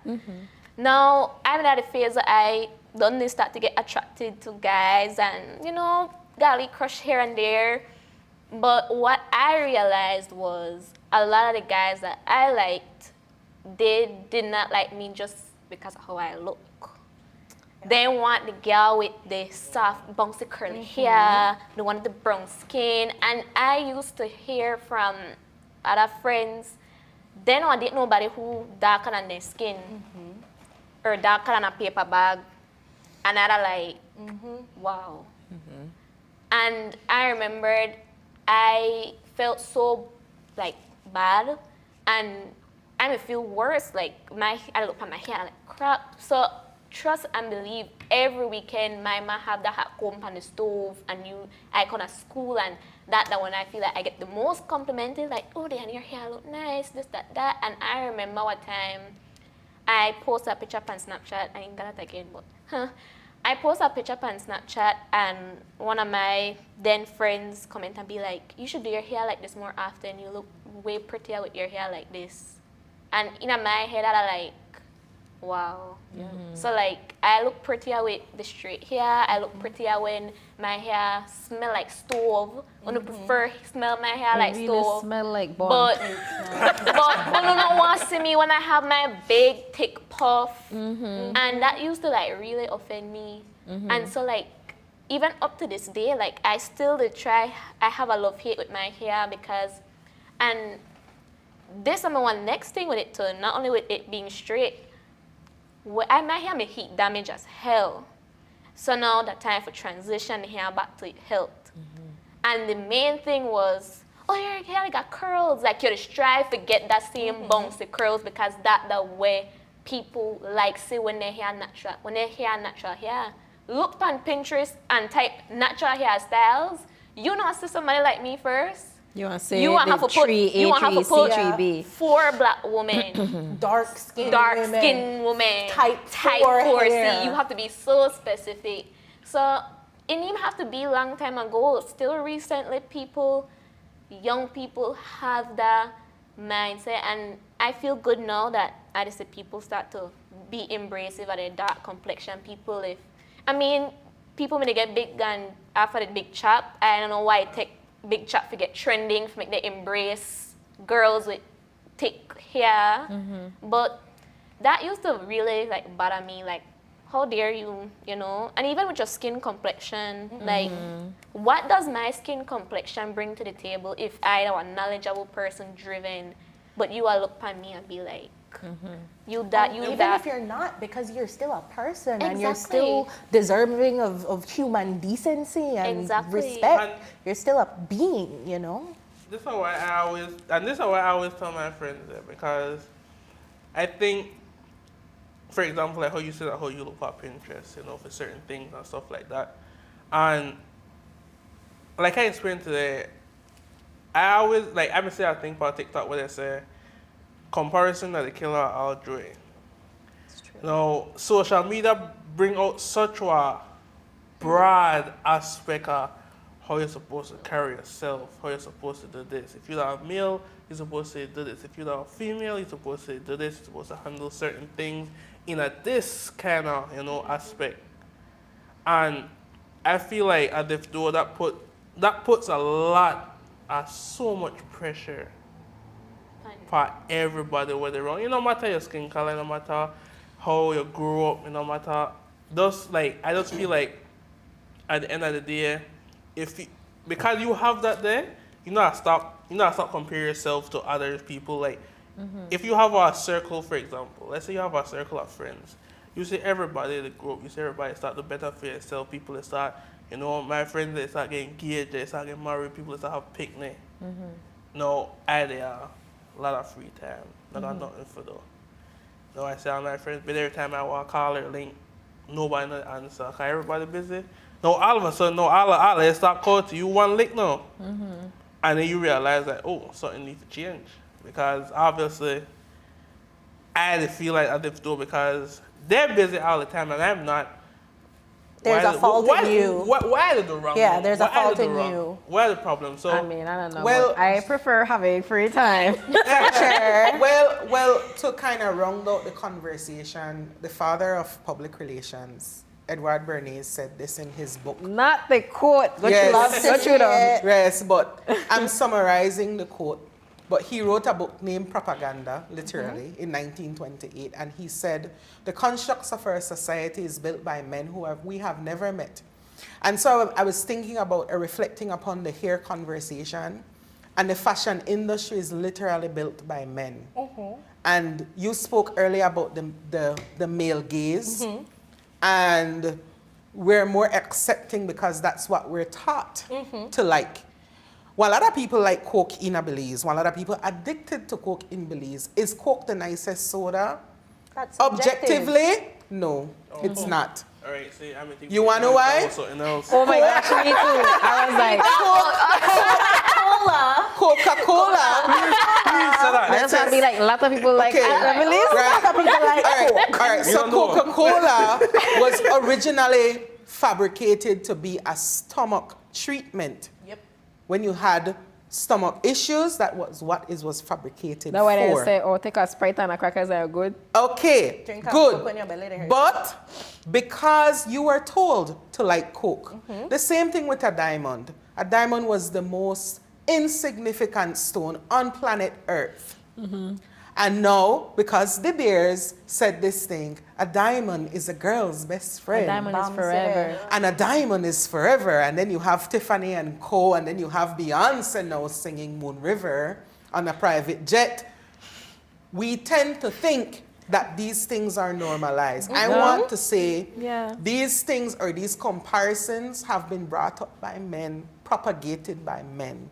Now, I'm at a phase that I don't start to get attracted to guys and, golly crush here and there. But what I realized was a lot of the guys that I liked, they did not like me just because of how I look. They want the girl with the soft, bouncy, curly hair. They wanted the brown skin. And I used to hear from other friends, they don't date nobody who darker than their skin or darker than a paper bag. And I like, wow. And I remembered I felt so bad, and I feel worse. I look at my hair like crap. So trust and believe, every weekend my mom have the hot comb on the stove, and I come to school, and that when I feel like I get the most complimented, like, oh, Diana, your hair look nice, this, that. And I remember one time I posted a picture on Snapchat. I ain't got it again, but I posted a picture on Snapchat, and one of my then friends comment and be like, you should do your hair like this more often. You look way prettier with your hair like this. And in my head, I like, wow. So I look prettier with the straight hair. I look prettier when my hair smell like stove. I prefer smell my hair like really stove. Smell like bomb. But don't want to see me when I have my big thick puff, and that used to really offend me. And so even up to this day, I still try. I have a love hate with my hair because, and this is one next thing with it too. Not only with it being straight, my hair may heat damage as hell. So now the time for transition the hair back to health. And the main thing was, oh, your hair got curls. Like, you strive to get that same bouncy curls because that the way people like see when they hair natural hair. Look on Pinterest and type natural hairstyles. You know, see somebody like me first. You want to say You want to have to put, you want to have to put C3B. 4 black women, Dark skin women, type 4C. hair. You have to be so specific. So it didn't even have to be a long time ago. Still recently, young people have that mindset, and I feel good now that I just see people start to be embracive of their dark complexion. People, people when they get big and after the big chop, I don't know why it take big chop to get trending, to make they embrace girls with thick hair. But that used to really like bother me, like, how dare you, you know? And even with your skin complexion, like, what does my skin complexion bring to the table if I am a knowledgeable person driven, but you all look at me and be like, Even if you're not, because you're still a person and you're Exactly. still deserving of human decency and Exactly. respect. You're still a being, you know? This is why I always tell my friends that, because I think, for example, like how you said that, how you look at Pinterest, you know, for certain things and stuff like that. And like I explained today, I think about TikTok where they say, comparison that the killer of all joy. Now, social media bring out such a broad aspect of how you're supposed to carry yourself, how you're supposed to do this. If you're a male, you're supposed to do this. If you're a female, you're supposed to do this. You're supposed to handle certain things in this kind of, aspect. And I feel like as if though that puts a lot of so much pressure for everybody where they're wrong. No matter your skin color, no matter how you grew up, no matter I just feel like at the end of the day, because you have that there, you know stop comparing yourself to other people. Like if you have a circle, for example, let's say you have a circle of friends, you see everybody that grew up, you see everybody start to better for yourself, people that start, my friends they start getting engaged, they start getting married, people that start have picnic. No, I there a lot of free time. Not got nothing for though. No, I say all my friends, but every time I want to call or link, nobody not answer. Cause everybody busy. No, all of a sudden, all they start calling to you one link now. And then you realize that, oh, something needs to change. Because obviously, I feel like I have to do because they're busy all the time and I'm not. There's a fault in you. Why did the wrong? Yeah, there's a fault in you. Why the problem? So I don't know. Well, but I prefer having free time. Sure. Well, to kind of round out the conversation, the father of public relations, Edward Bernays, said this in his book. Not the quote. Don't Yes. you love Don't you know? Yes, but I'm summarizing the quote. But he wrote a book named Propaganda, literally, in 1928, and he said, the constructs of our society is built by men we have never met. And so I was thinking about reflecting upon the hair conversation, and the fashion industry is literally built by men. And you spoke earlier about the male gaze, and we're more accepting because that's what we're taught to like. While other people like Coke in Belize, while other people addicted to Coke in Belize, is Coke the nicest soda? That's subjective. Objectively, no, it's not. all right, see, I'm thinking. You wanna know why? Something else. Oh my gosh, me too. I was like, Coca-Cola. I just want to be like, a lot of people like, Okay. I believe. Right. All right. So don't know. Coca-Cola was originally fabricated to be a stomach treatment. Yep. When you had stomach issues, that was what it was fabricated That's why they for. say, oh, take a Sprite and a crackers are good. Okay, Drink a Coke when good. your belly hurts. But because you were told to like Coke, the same thing with a diamond. A diamond was the most insignificant stone on planet Earth. And now, because the Bears said this thing, a diamond is a girl's best friend. A diamond is Bounce forever. it. And a diamond is forever. And then you have Tiffany and Co. And then you have Beyonce now singing Moon River on a private jet. We tend to think that these things are normalized. I want to say these things or these comparisons have been brought up by men, propagated by men.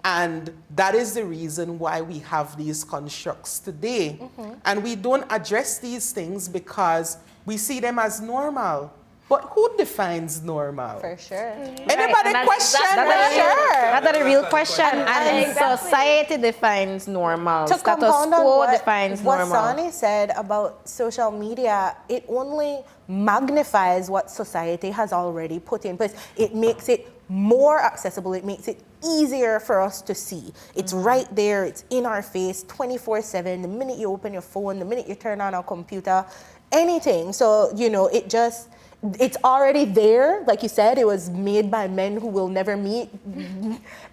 And that is the reason why we have these constructs today. And we don't address these things because we see them as normal. But who defines normal? For sure. Anybody question? That's a real question. And Exactly. society defines normal. To Status compound on quo defines what normal. Sonny said about social media, it only magnifies what society has already put in place. It makes it more accessible. It makes it easier for us to see. It's right there. It's in our face 24/7. The minute you open your phone, the minute you turn on a computer, anything. So, you know, it's already there. Like you said, it was made by men who will never meet.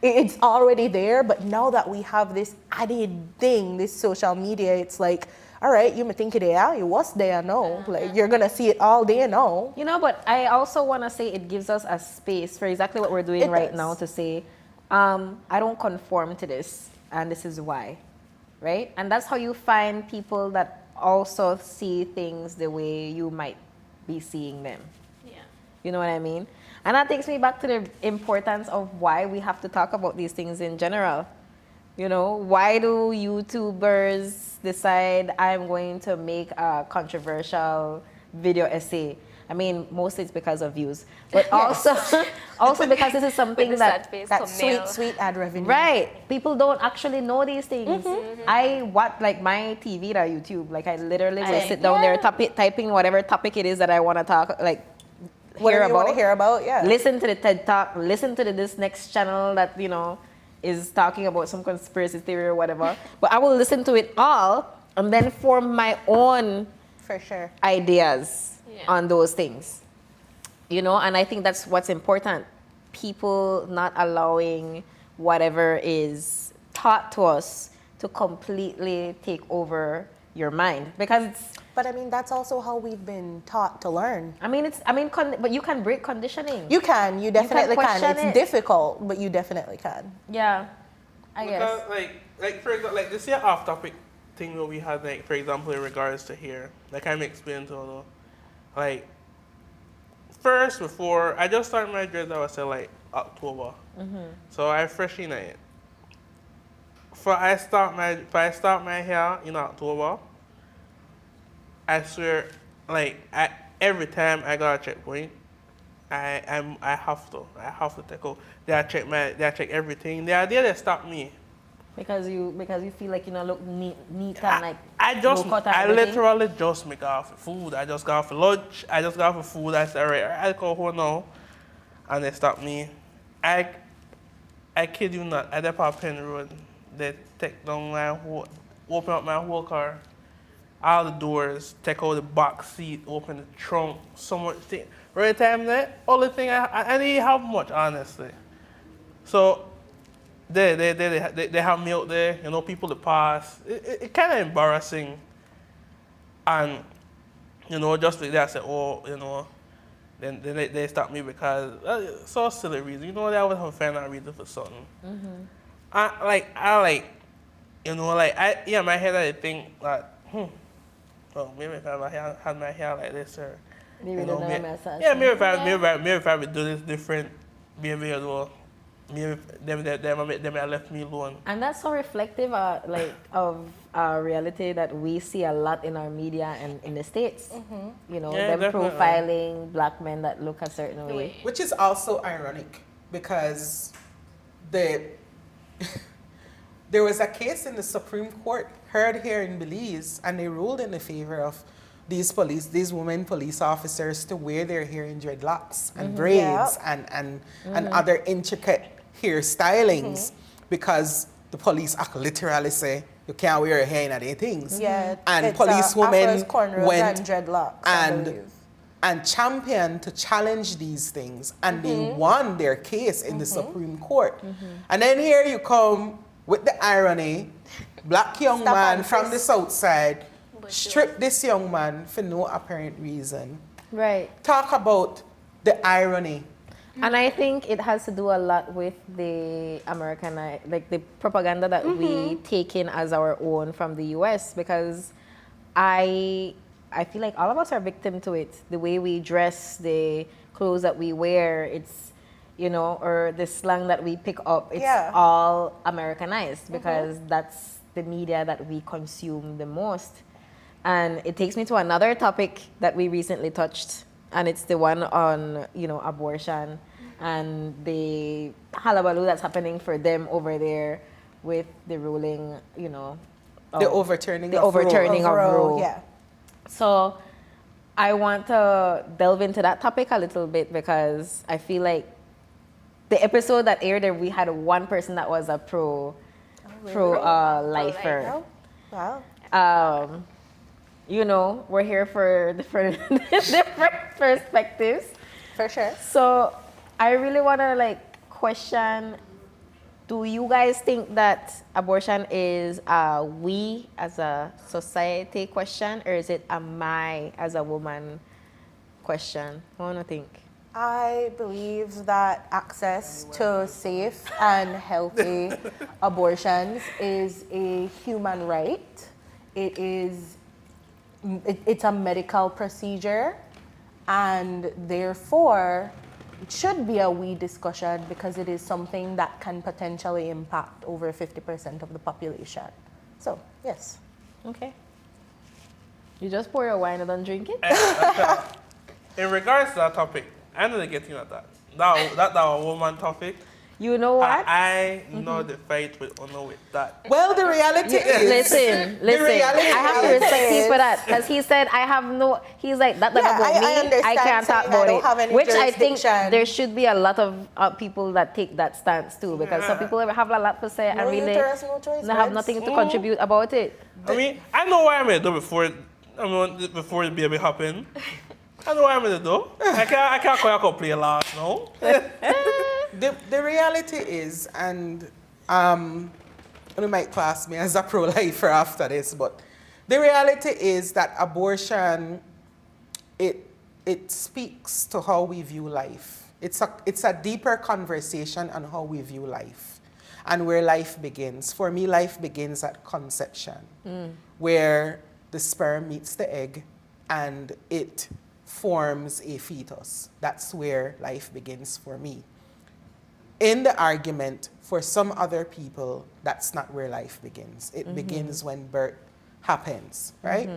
It's already there. But now that we have this added thing, this social media, it's like, all right, you may think it there, you was there now. Like, you're going to see it all day now. You know, but I also want to say it gives us a space for exactly what we're doing It right does. now to say, I don't conform to this, and this is why, right? And that's how you find people that also see things the way you might be seeing them. Yeah. You know what I mean? And that takes me back to the importance of why we have to talk about these things in general. You know, why do YouTubers decide I'm going to make a controversial video essay? I mean, mostly it's because of views, but also because this is something With the that sad face That thumbnail. sweet ad revenue. right. People don't actually know these things. I watch like my TV or YouTube. Like I literally will Same. sit down there typing whatever topic it is that I want to talk hear Whatever you want about. to hear about, yeah. Listen to the TED Talk. Listen to this next channel that is talking about some conspiracy theory or whatever. But I will listen to it all and then form my own For sure. ideas Yeah. on those things. And I think that's what's important. People not allowing whatever is taught to us to completely take over your mind. Because But I mean, that's also how we've been taught to learn. but you can break conditioning. You definitely can. question It's it. difficult, but you definitely can. Yeah, I guess. Because, like for example, like this year off-topic thing where we had, like, for example, in regards to hair, like I'm explaining to you, like, first before I just started my dreads, I would say like October, so I fresh in it. If I start my hair in October, I swear, like every time I got a checkpoint, I have to take out. They check everything. The idea they stop me. Because you feel like look neat and like low cut and I everything. literally just make off for food. I just got for lunch. I just got for food. I said, all right, I'll go home now, and they stop me. I kid you not. At the Penn Road, they take down open up my whole car, all the doors, take out the box seat, open the trunk, so much thing. Right time there, only thing I didn't have much, honestly. So they have me out there, people to pass. It kind of embarrassing. And, just like that, I said, then they stop me because so silly reason. They always have to find out reason for something. My head I think that, well, maybe if I had my hair like this or, Maybe the normal massage. yeah, maybe if I would do this different, maybe as well. Maybe they might left me alone. And that's so reflective of reality that we see a lot in our media and in the States. Yeah, them definitely. profiling black men that look a certain way. Which is also ironic because there was a case in the Supreme Court heard here in Belize, and they ruled in the favor of these women police officers to wear their hair in dreadlocks and braids and other intricate hair stylings because the police literally say you can't wear your hair in other things. Yeah. And it's, policewomen afros, cornrows, went and dreadlocks, I believe. and championed to challenge these things, and they won their case in the Supreme Court. And then here you come with the irony, black young Stop man and from the frisk. south side strip this young man for no apparent reason. Right. Talk about the irony. And I think it has to do a lot with the the propaganda that we take in as our own from the US, because I feel like all of us are victim to it. The way we dress, the clothes that we wear, you know, or the slang that we pick up, it's Yeah. all Americanized because that's the media that we consume the most. And it takes me to another topic that we recently touched, and it's the one on, you know, abortion and the hullabaloo that's happening for them over there with the ruling, you know, The overturning the of Roe. overturning of Roe. Yeah. So I want to delve into that topic a little bit because I feel like the episode that aired there, we had one person that was a pro-lifer. Oh, wow. You know, we're here for different different perspectives. For sure. So I really want to like question, do you guys think that abortion is a we as a society question, or is it a my as a woman question? What do you think? I believe that access to safe and healthy abortions is a human right. It's a medical procedure, and therefore it should be a we discussion because it is something that can potentially impact over 50% of the population. So, yes. Okay. You just pour your wine and don't drink it? In regards to that topic, I'm not getting at that. That a woman topic. You know what? I know the fight with Ono with that. Well, the reality is... Listen. reality I have to is- respect you for that because he said he's like that Yeah, about I me. understand I can't talk saying I about don't it. have any Which I think jurisdiction. there should be a lot of people that take that stance too because some Yeah. people have a lot to say No and really uterus, no choice, they have babes. nothing to contribute about it. I mean, I know what I'm gonna do before the baby happen. I know what I'm gonna do. I can't call you play last now. The reality is, and you might class me as a pro-lifer after this, but the reality is that abortion, it speaks to how we view life. It's a deeper conversation on how we view life and where life begins. For me, life begins at conception, where the sperm meets the egg and it forms a fetus. That's where life begins for me. In the argument, for some other people, that's not where life begins. It begins when birth happens, right?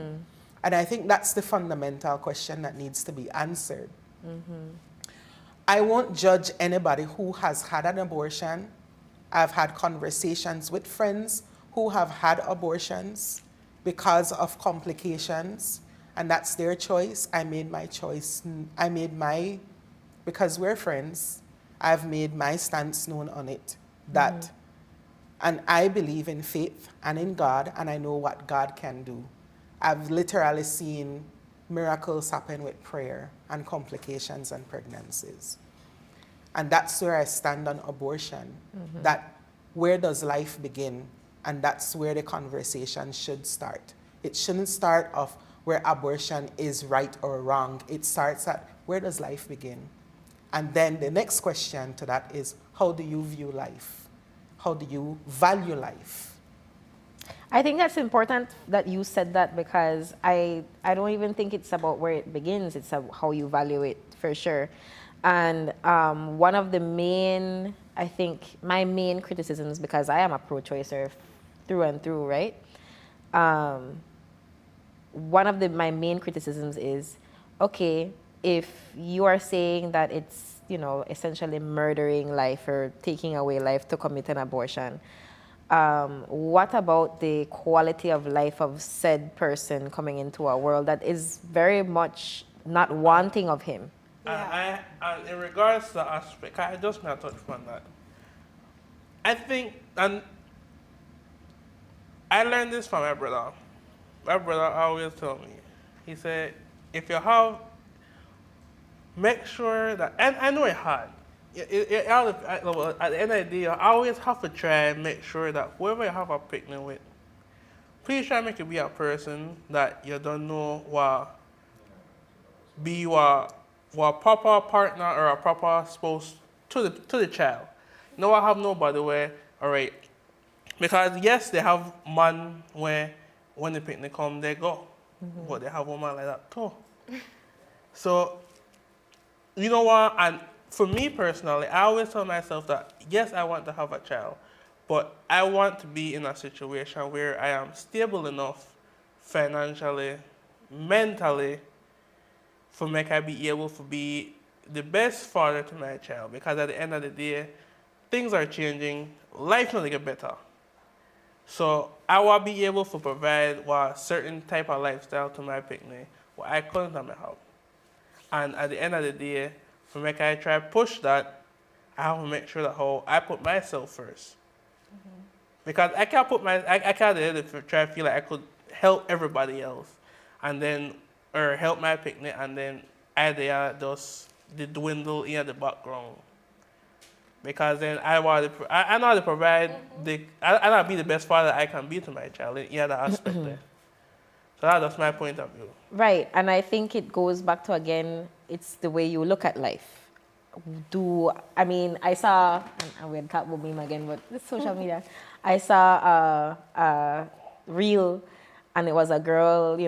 And I think that's the fundamental question that needs to be answered. I won't judge anybody who has had an abortion. I've had conversations with friends who have had abortions because of complications, and that's their choice. I made my choice. Because we're friends, I've made my stance known on it. And I believe in faith and in God, and I know what God can do. I've literally seen miracles happen with prayer and complications and pregnancies. And that's where I stand on abortion. That where does life begin? And that's where the conversation should start. It shouldn't start off where abortion is right or wrong. It starts at where does life begin? And then the next question to that is, how do you view life? How do you value life? I think that's important that you said that because I don't even think it's about where it begins. It's how you value it for sure. And one of the main, I think, my main criticisms, because I am a pro-choicer through and through, right? One of my main criticisms is, okay, if you are saying that it's, you know, essentially murdering life or taking away life to commit an abortion, what about the quality of life of said person coming into a world that is very much not wanting of him? And in regards to that aspect, I just want to touch upon that. I think, and I learned this from my brother. My brother always told me, he said, if you have, make sure that, and I know it hard. At the end of the day, you always have to try and make sure that whoever you have a picnic with, please try and make it be a person that you don't know what proper partner or a proper spouse to the child. No, I have nobody where, all right, because yes, they have man where when the picnic come, they go, but they have woman like that too. So, you know what, and for me personally, I always tell myself that, yes, I want to have a child, but I want to be in a situation where I am stable enough financially, mentally, for me I be able to be the best father to my child. Because at the end of the day, things are changing, life will get better. So I will be able to provide a certain type of lifestyle to my picnic, what I couldn't have help. And at the end of the day, for me, I try to push that, I have to make sure that how I put myself 1st. Because I can't I can't try to feel like I could help everybody else, and then, or help my picnic, and then they are just the dwindle in the background. Because then I know how to provide I know how to be the best father I can be to my child in other aspect there. So that's my point of view. Right, and I think it goes back to, again, it's the way you look at life. I saw, and we'll talk about meme again, but this social media, I saw a reel, and it was a girl,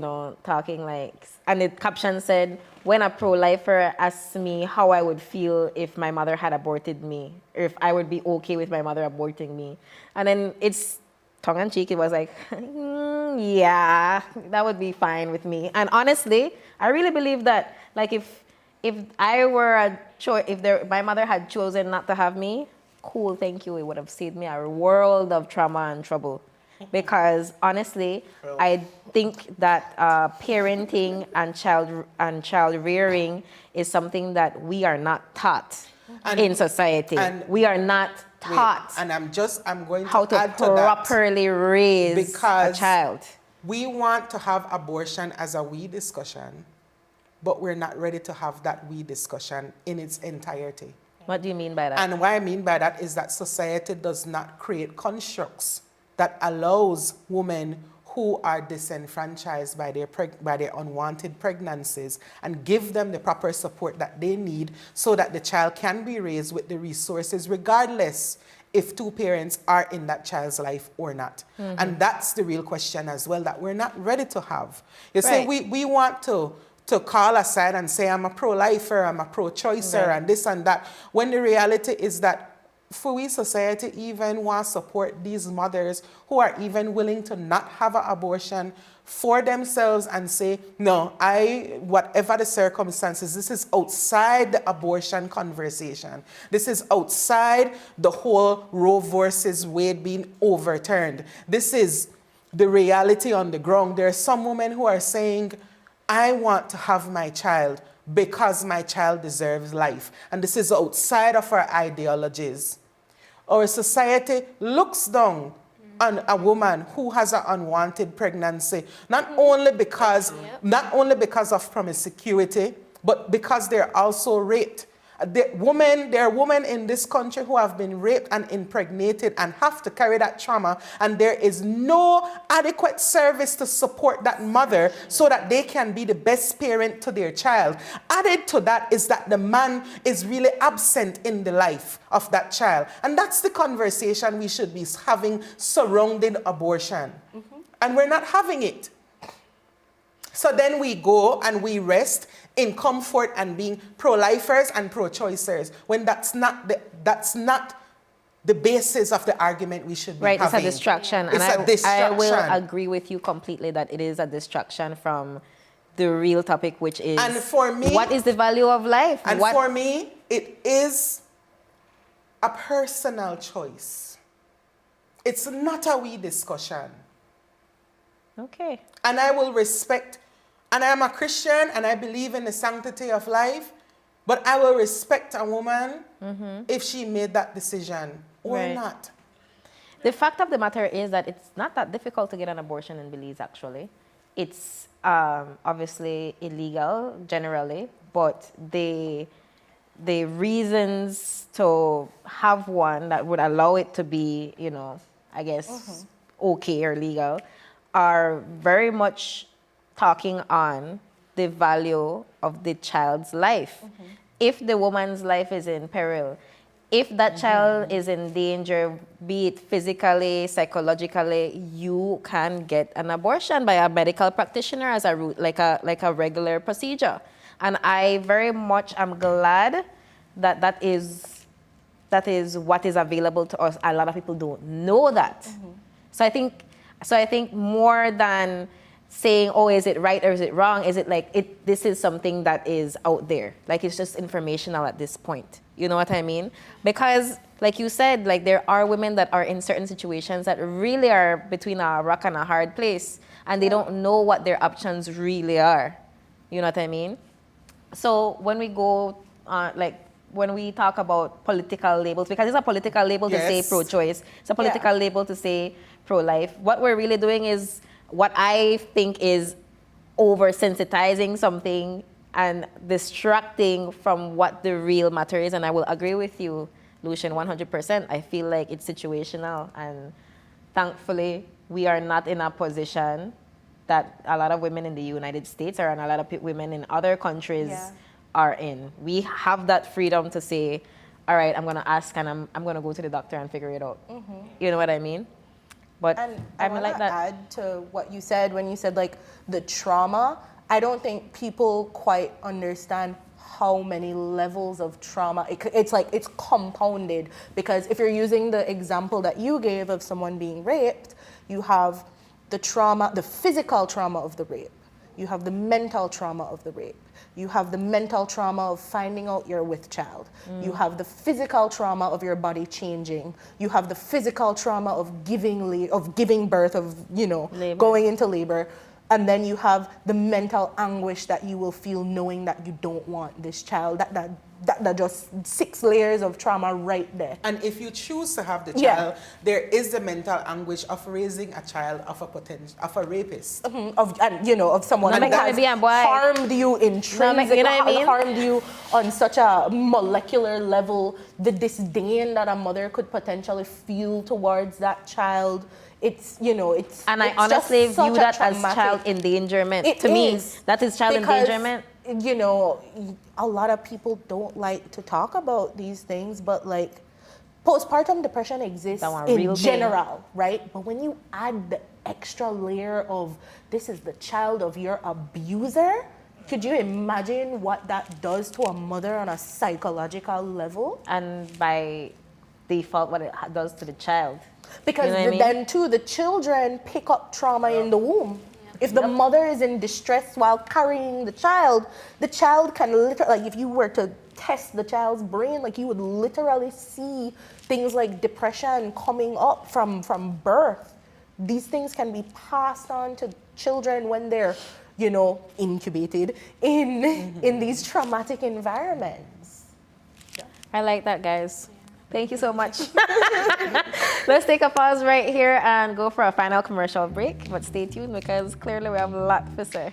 talking like, and the caption said, when a pro-lifer asked me how I would feel if my mother had aborted me, or if I would be okay with my mother aborting me. And then it's tongue-in-cheek, it was like, yeah, that would be fine with me. And honestly, I really believe that, like, if I were a choice, my mother had chosen not to have me, cool, thank you, it would have saved me a world of trauma and trouble. Because honestly, I think that parenting and child rearing is something that we are not taught in society. And we are not taught. And I'm going to how to add to that, properly raise a child. We want to have abortion as a we discussion, but we're not ready to have that we discussion in its entirety. What do you mean by that? And what I mean by that is that society does not create constructs that allows women who are disenfranchised by their unwanted pregnancies and give them the proper support that they need so that the child can be raised with the resources regardless if two parents are in that child's life or not. And that's the real question as well that we're not ready to have. You say we want to call aside and say I'm a pro-lifer, I'm a pro-choicer, and this and that, when the reality is that for we society even want to support these mothers who are even willing to not have an abortion for themselves and say, no, whatever the circumstances, this is outside the abortion conversation. This is outside the whole Roe versus Wade being overturned. This is the reality on the ground. There are some women who are saying, I want to have my child because my child deserves life. And this is outside of our ideologies. Our society looks down on a woman who has an unwanted pregnancy, not only because of promiscuity, but because they're also raped. There are women in this country who have been raped and impregnated and have to carry that trauma, and there is no adequate service to support that mother so that they can be the best parent to their child. Added to that is that the man is really absent in the life of that child. And that's the conversation we should be having surrounding abortion. And we're not having it. So then we go and we rest in comfort and being pro-lifers and pro-choicers when that's not the basis of the argument we should be having. It's a distraction. It's a distraction. I will agree with you completely that it is a distraction from the real topic, which is, and for me, what is the value of life? And for me, it is a personal choice. It's not a we discussion. Okay. And I will respect, and I'm a Christian and I believe in the sanctity of life, but I will respect a woman if she made that decision or not. The fact of the matter is that it's not that difficult to get an abortion in Belize, actually. It's obviously illegal generally, but the reasons to have one that would allow it to be, I guess, okay or legal are very much talking on the value of the child's life. If the woman's life is in peril, if that child is in danger, be it physically, psychologically, you can get an abortion by a medical practitioner as a route, like a regular procedure. And I very much am glad that is what is available to us. A lot of people don't know that. So I think more than saying, oh, is it right or is it wrong? Is it like this is something that is out there. Like it's just informational at this point. You know what I mean? Because like you said, like there are women that are in certain situations that really are between a rock and a hard place and they don't know what their options really are. You know what I mean? So when we go when we talk about political labels, because it's a political label to say pro-choice, it's a political label to say pro-life. What we're really doing is what I think is oversensitizing something and distracting from what the real matter is. And I will agree with you, Lucian, 100%. I feel like it's situational. And thankfully, we are not in a position that a lot of women in the United States or and a lot of women in other countries are in. We have that freedom to say, all right, I'm going to ask and I'm going to go to the doctor and figure it out. You know what I mean? But And I want like to that. add to what you said when you said like the trauma. I don't think people quite understand how many levels of trauma. It's like it's compounded because if you're using the example that you gave of someone being raped, you have the trauma, the physical trauma of the rape. You have the mental trauma of the rape. You have the mental trauma of finding out you're with child. You have the physical trauma of your body changing. You have the physical trauma of giving birth, of Labor. going into labor. And then you have the mental anguish that you will feel knowing that you don't want this child. That just 6 layers of trauma right there. And if you choose to have the Yeah. child, there is the mental anguish of raising a child of a rapist. Of someone Not who make has it be a boy. harmed you intrinsically, you know what I mean? harmed you on such a molecular level. The disdain that a mother could potentially feel towards that child. It's it's And I it's honestly just such view a that as traumatic- child endangerment. It To me, is, that is child because, endangerment. A lot of people don't like to talk about these things, but like postpartum depression exists That one in real thing. general, right? But when you add the extra layer of this is the child of your abuser, could you imagine what that does to a mother on a psychological level? And by default, what it does to the child. Because You know what I mean? then too, the children pick up trauma in the womb. If the mother is in distress while carrying the child can literally, like if you were to test the child's brain, like you would literally see things like depression coming up from birth. These things can be passed on to children when they're, incubated in these traumatic environments. I like that, guys. Thank you so much. Let's take a pause right here and go for a final commercial break. But stay tuned because clearly we have a lot to say.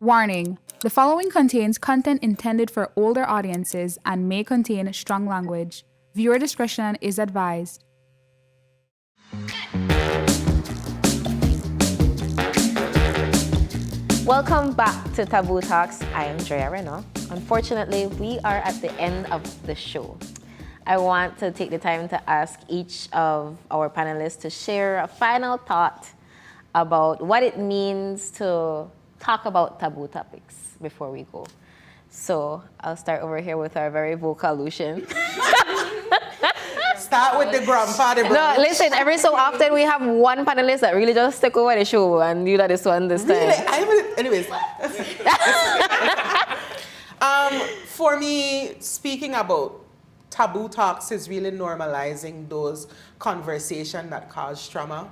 Warning: the following contains content intended for older audiences and may contain strong language. Viewer discretion is advised. Welcome back to Taboo Talks. I am Drea Reno. Unfortunately, we are at the end of the show. I want to take the time to ask each of our panelists to share a final thought about what it means to talk about taboo topics before we go. So I'll start over here with our very vocal Lucian. Start with the grandpa. No, listen, every so often we have one panelist that really just took over the show and you that this one this time. Anyways. For me, speaking about taboo talks is really normalizing those conversations that cause trauma,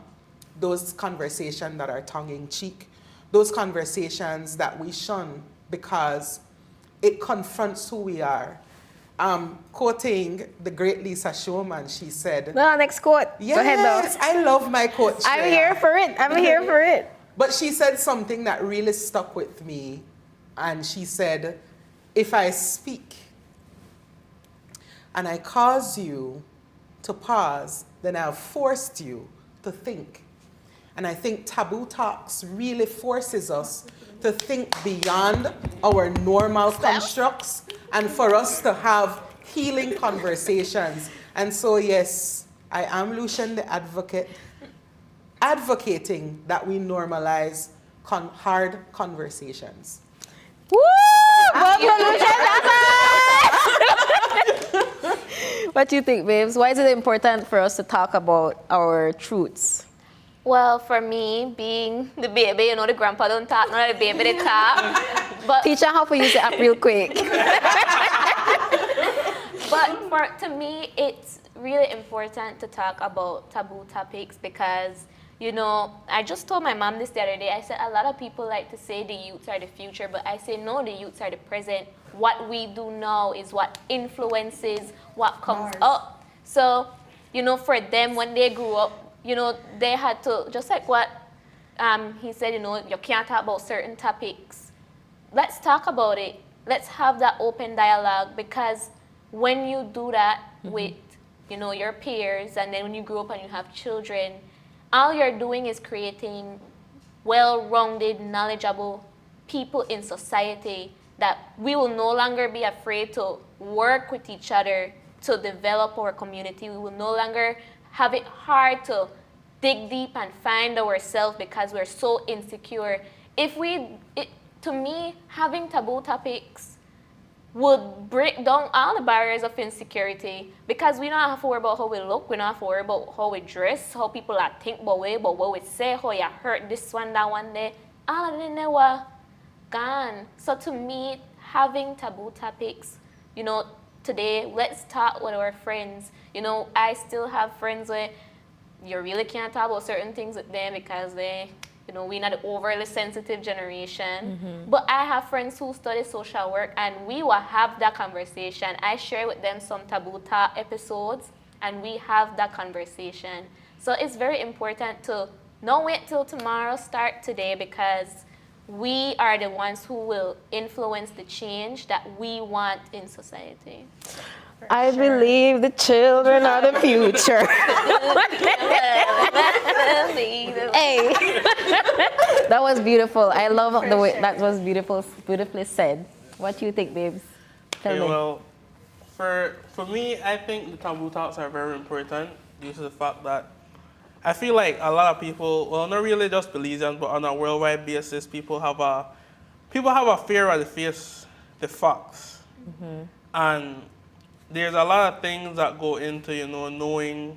those conversations that are tongue-in-cheek, those conversations that we shun because it confronts who we are. Quoting the great Lisa Showman, she said, No, next quote. yes, Go ahead though. I love my quote. I'm Shreya. here for it. I'm here for it. But she said something that really stuck with me. And she said, if I speak and I cause you to pause, then I've forced you to think. And I think Taboo Talks really forces us to think beyond our normal constructs and for us to have healing conversations. And so, yes, I am Lucian the advocate, advocating that we normalize hard conversations. Woo! What do you think, babes? Why is it important for us to talk about our truths? Well, for me, being the baby, you know, the grandpa don't talk, not the baby they talk. But Teach her how to use the app real quick. But to me, it's really important to talk about taboo topics because, you know, I just told my mom this the other day. I said a lot of people like to say the youths are the future, but I say no, the youths are the present. What we do now is what influences what comes up. So, you know, for them, when they grew up, you know, they had to, just like what he said, you know, you can't talk about certain topics. Let's talk about it. Let's have that open dialogue because when you do that with, you know, your peers and then when you grow up and you have children, all you're doing is creating well-rounded, knowledgeable people in society that we will no longer be afraid to work with each other to develop our community. We will no longer have it hard to dig deep and find ourselves because we're so insecure. To me, having taboo topics would break down all the barriers of insecurity because we don't have to worry about how we look, we don't have to worry about how we dress, how people are think about what we say, how you hurt this one, that one there. All of them they were gone. So to me, having taboo topics, you know, today, let's talk with our friends. You know, I still have friends where you really can't talk about certain things with them because they, you know, we're not an overly sensitive generation. But I have friends who study social work and we will have that conversation. I share with them some taboo talk episodes and we have that conversation. So it's very important to not wait till tomorrow, start today because we are the ones who will influence the change that we want in society. I believe the children are the future. Hey, that was beautiful. I love the way that was beautifully said. What do you think, babes? Tell me. Well, for me, I think the taboo talks are very important due to the fact that I feel like a lot of people, well, not really just Belizeans, but on a worldwide basis, people have a fear of the facts, and there's a lot of things that go into, you know, knowing,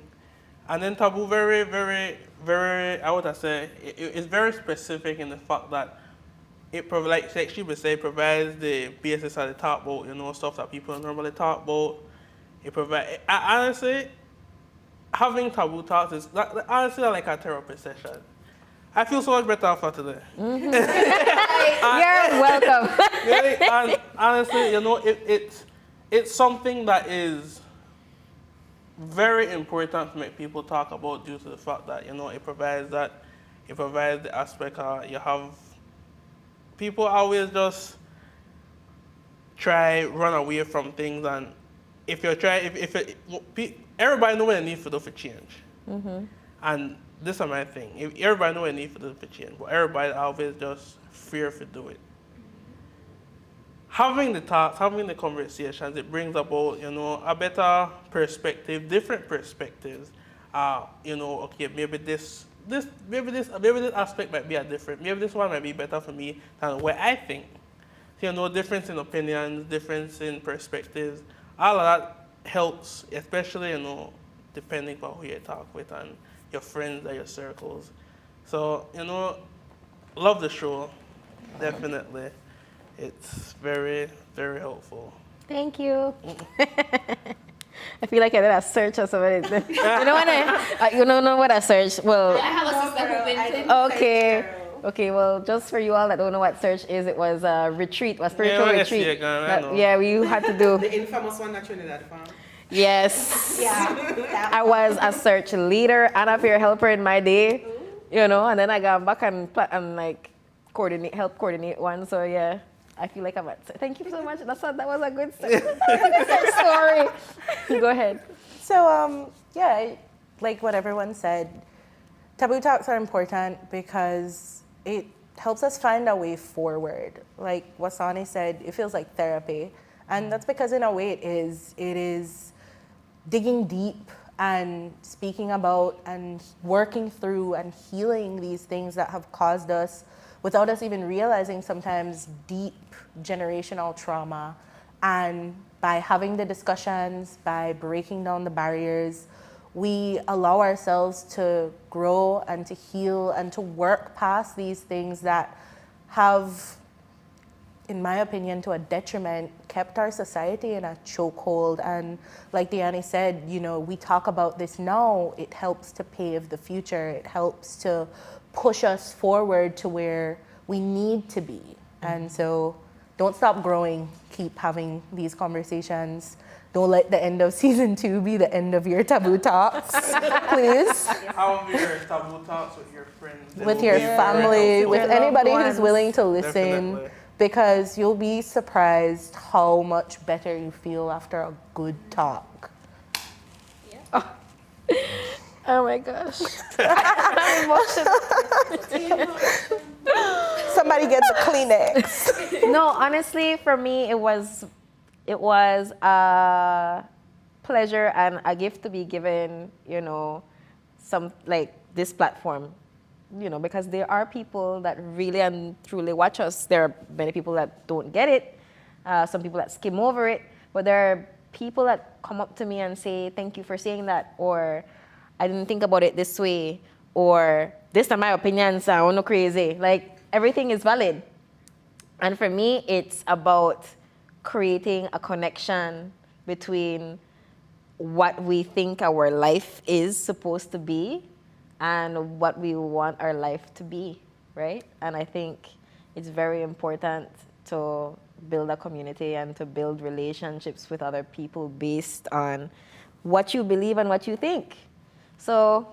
and then taboo very, very, very, I would say, it's very specific in the fact that it provides, like she would say, provides the basis of the talk about, you know, stuff that people normally talk about. It provides, honestly, having taboo talks is honestly like a therapy session. I feel so much better after today. You're welcome. Really, and honestly, you know, it's something that is very important to make people talk about due to the fact that, you know, it provides the aspect you have people always just run away from things, and everybody know what they need for change. And this is my thing. If everybody know what they need for change, but everybody always just fear to do it. Having the talks, having the conversations, it brings about, you know, a better perspective, different perspectives. You know, okay, maybe this aspect might be maybe this one might be better for me than what I think. So, you know, difference in opinions, difference in perspectives, all of that helps, especially, you know, depending on who you talk with and your friends or your circles. So, you know, love the show, definitely. It's very, very helpful. Thank you. I feel like I did a search or something. You know what you don't know what I searched? Well, I have a sister who went okay. Okay, well, just for you all that don't know what search is, it was a retreat, a spiritual retreat. Yeah, we had to do. The infamous one that Trinidad found. Yes. Yeah. I was a search leader and a peer helper in my day, you know, and then I got back and like help coordinate one. So yeah, I feel like I'm at. Thank you so much. That was a good story. Go ahead. So yeah, like what everyone said, Taboo talks are important because it helps us find a way forward. Like Wasani said, it feels like therapy. And that's because in a way it is digging deep and speaking about and working through and healing these things that have caused us, without us even realizing sometimes, deep generational trauma. And by having the discussions, by breaking down the barriers, we allow ourselves to grow and to heal and to work past these things that have, in my opinion, to a detriment, kept our society in a chokehold. And like Deanne said, you know, we talk about this now, it helps to pave the future. It helps to push us forward to where we need to be. And so don't stop growing, keep having these conversations. Don't let the end of season 2 be the end of your taboo talks, please. How will your taboo talks with your friends? With your family, with anybody who's ones. willing to listen, Definitely. because you'll be surprised how much better you feel after a good talk. Oh my gosh. I'm emotional. Somebody get the Kleenex. No, honestly, for me, it was a pleasure and a gift to be given, you know, some like this platform, you know, because there are people that really and truly watch us. There are many people that don't get it, some people that skim over it, but there are people that come up to me and say, thank you for saying that, or I didn't think about it this way, or this are my opinions, I'm not crazy. Like, everything is valid. And for me, it's about creating a connection between what we think our life is supposed to be and what we want our life to be, right? And I think it's very important to build a community and to build relationships with other people based on what you believe and what you think. So,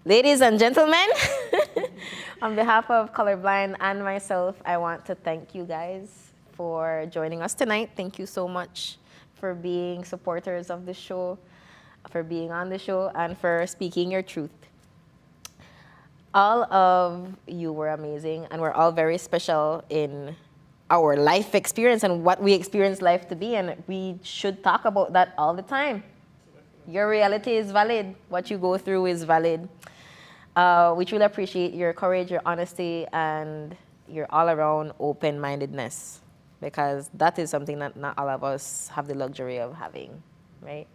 ladies and gentlemen, on behalf of Colorblind and myself, I want to thank you guys for joining us tonight. Thank you so much for being supporters of the show, for being on the show, and for speaking your truth. All of you were amazing, and we're all very special in our life experience and what we experience life to be, and we should talk about that all the time. Your reality is valid. What you go through is valid. We truly appreciate your courage, your honesty, and your all-around open-mindedness, because that is something that not all of us have the luxury of having, right?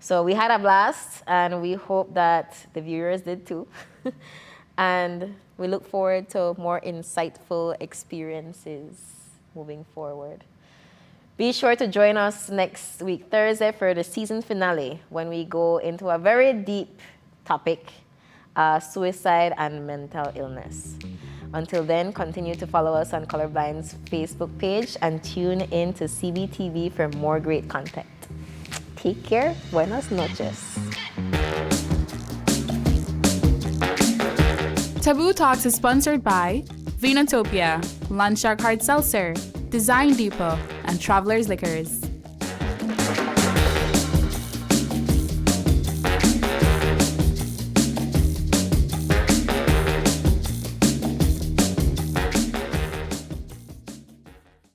So we had a blast, and we hope that the viewers did too. And we look forward to more insightful experiences moving forward. Be sure to join us next week, Thursday, for the season finale, when we go into a very deep topic, suicide and mental illness. Until then, continue to follow us on Colorblind's Facebook page and tune in to CBTV for more great content. Take care. Buenas noches. Taboo Talks is sponsored by Venatopia, Landshark Hard Seltzer, Design Depot, and Travelers Liquors.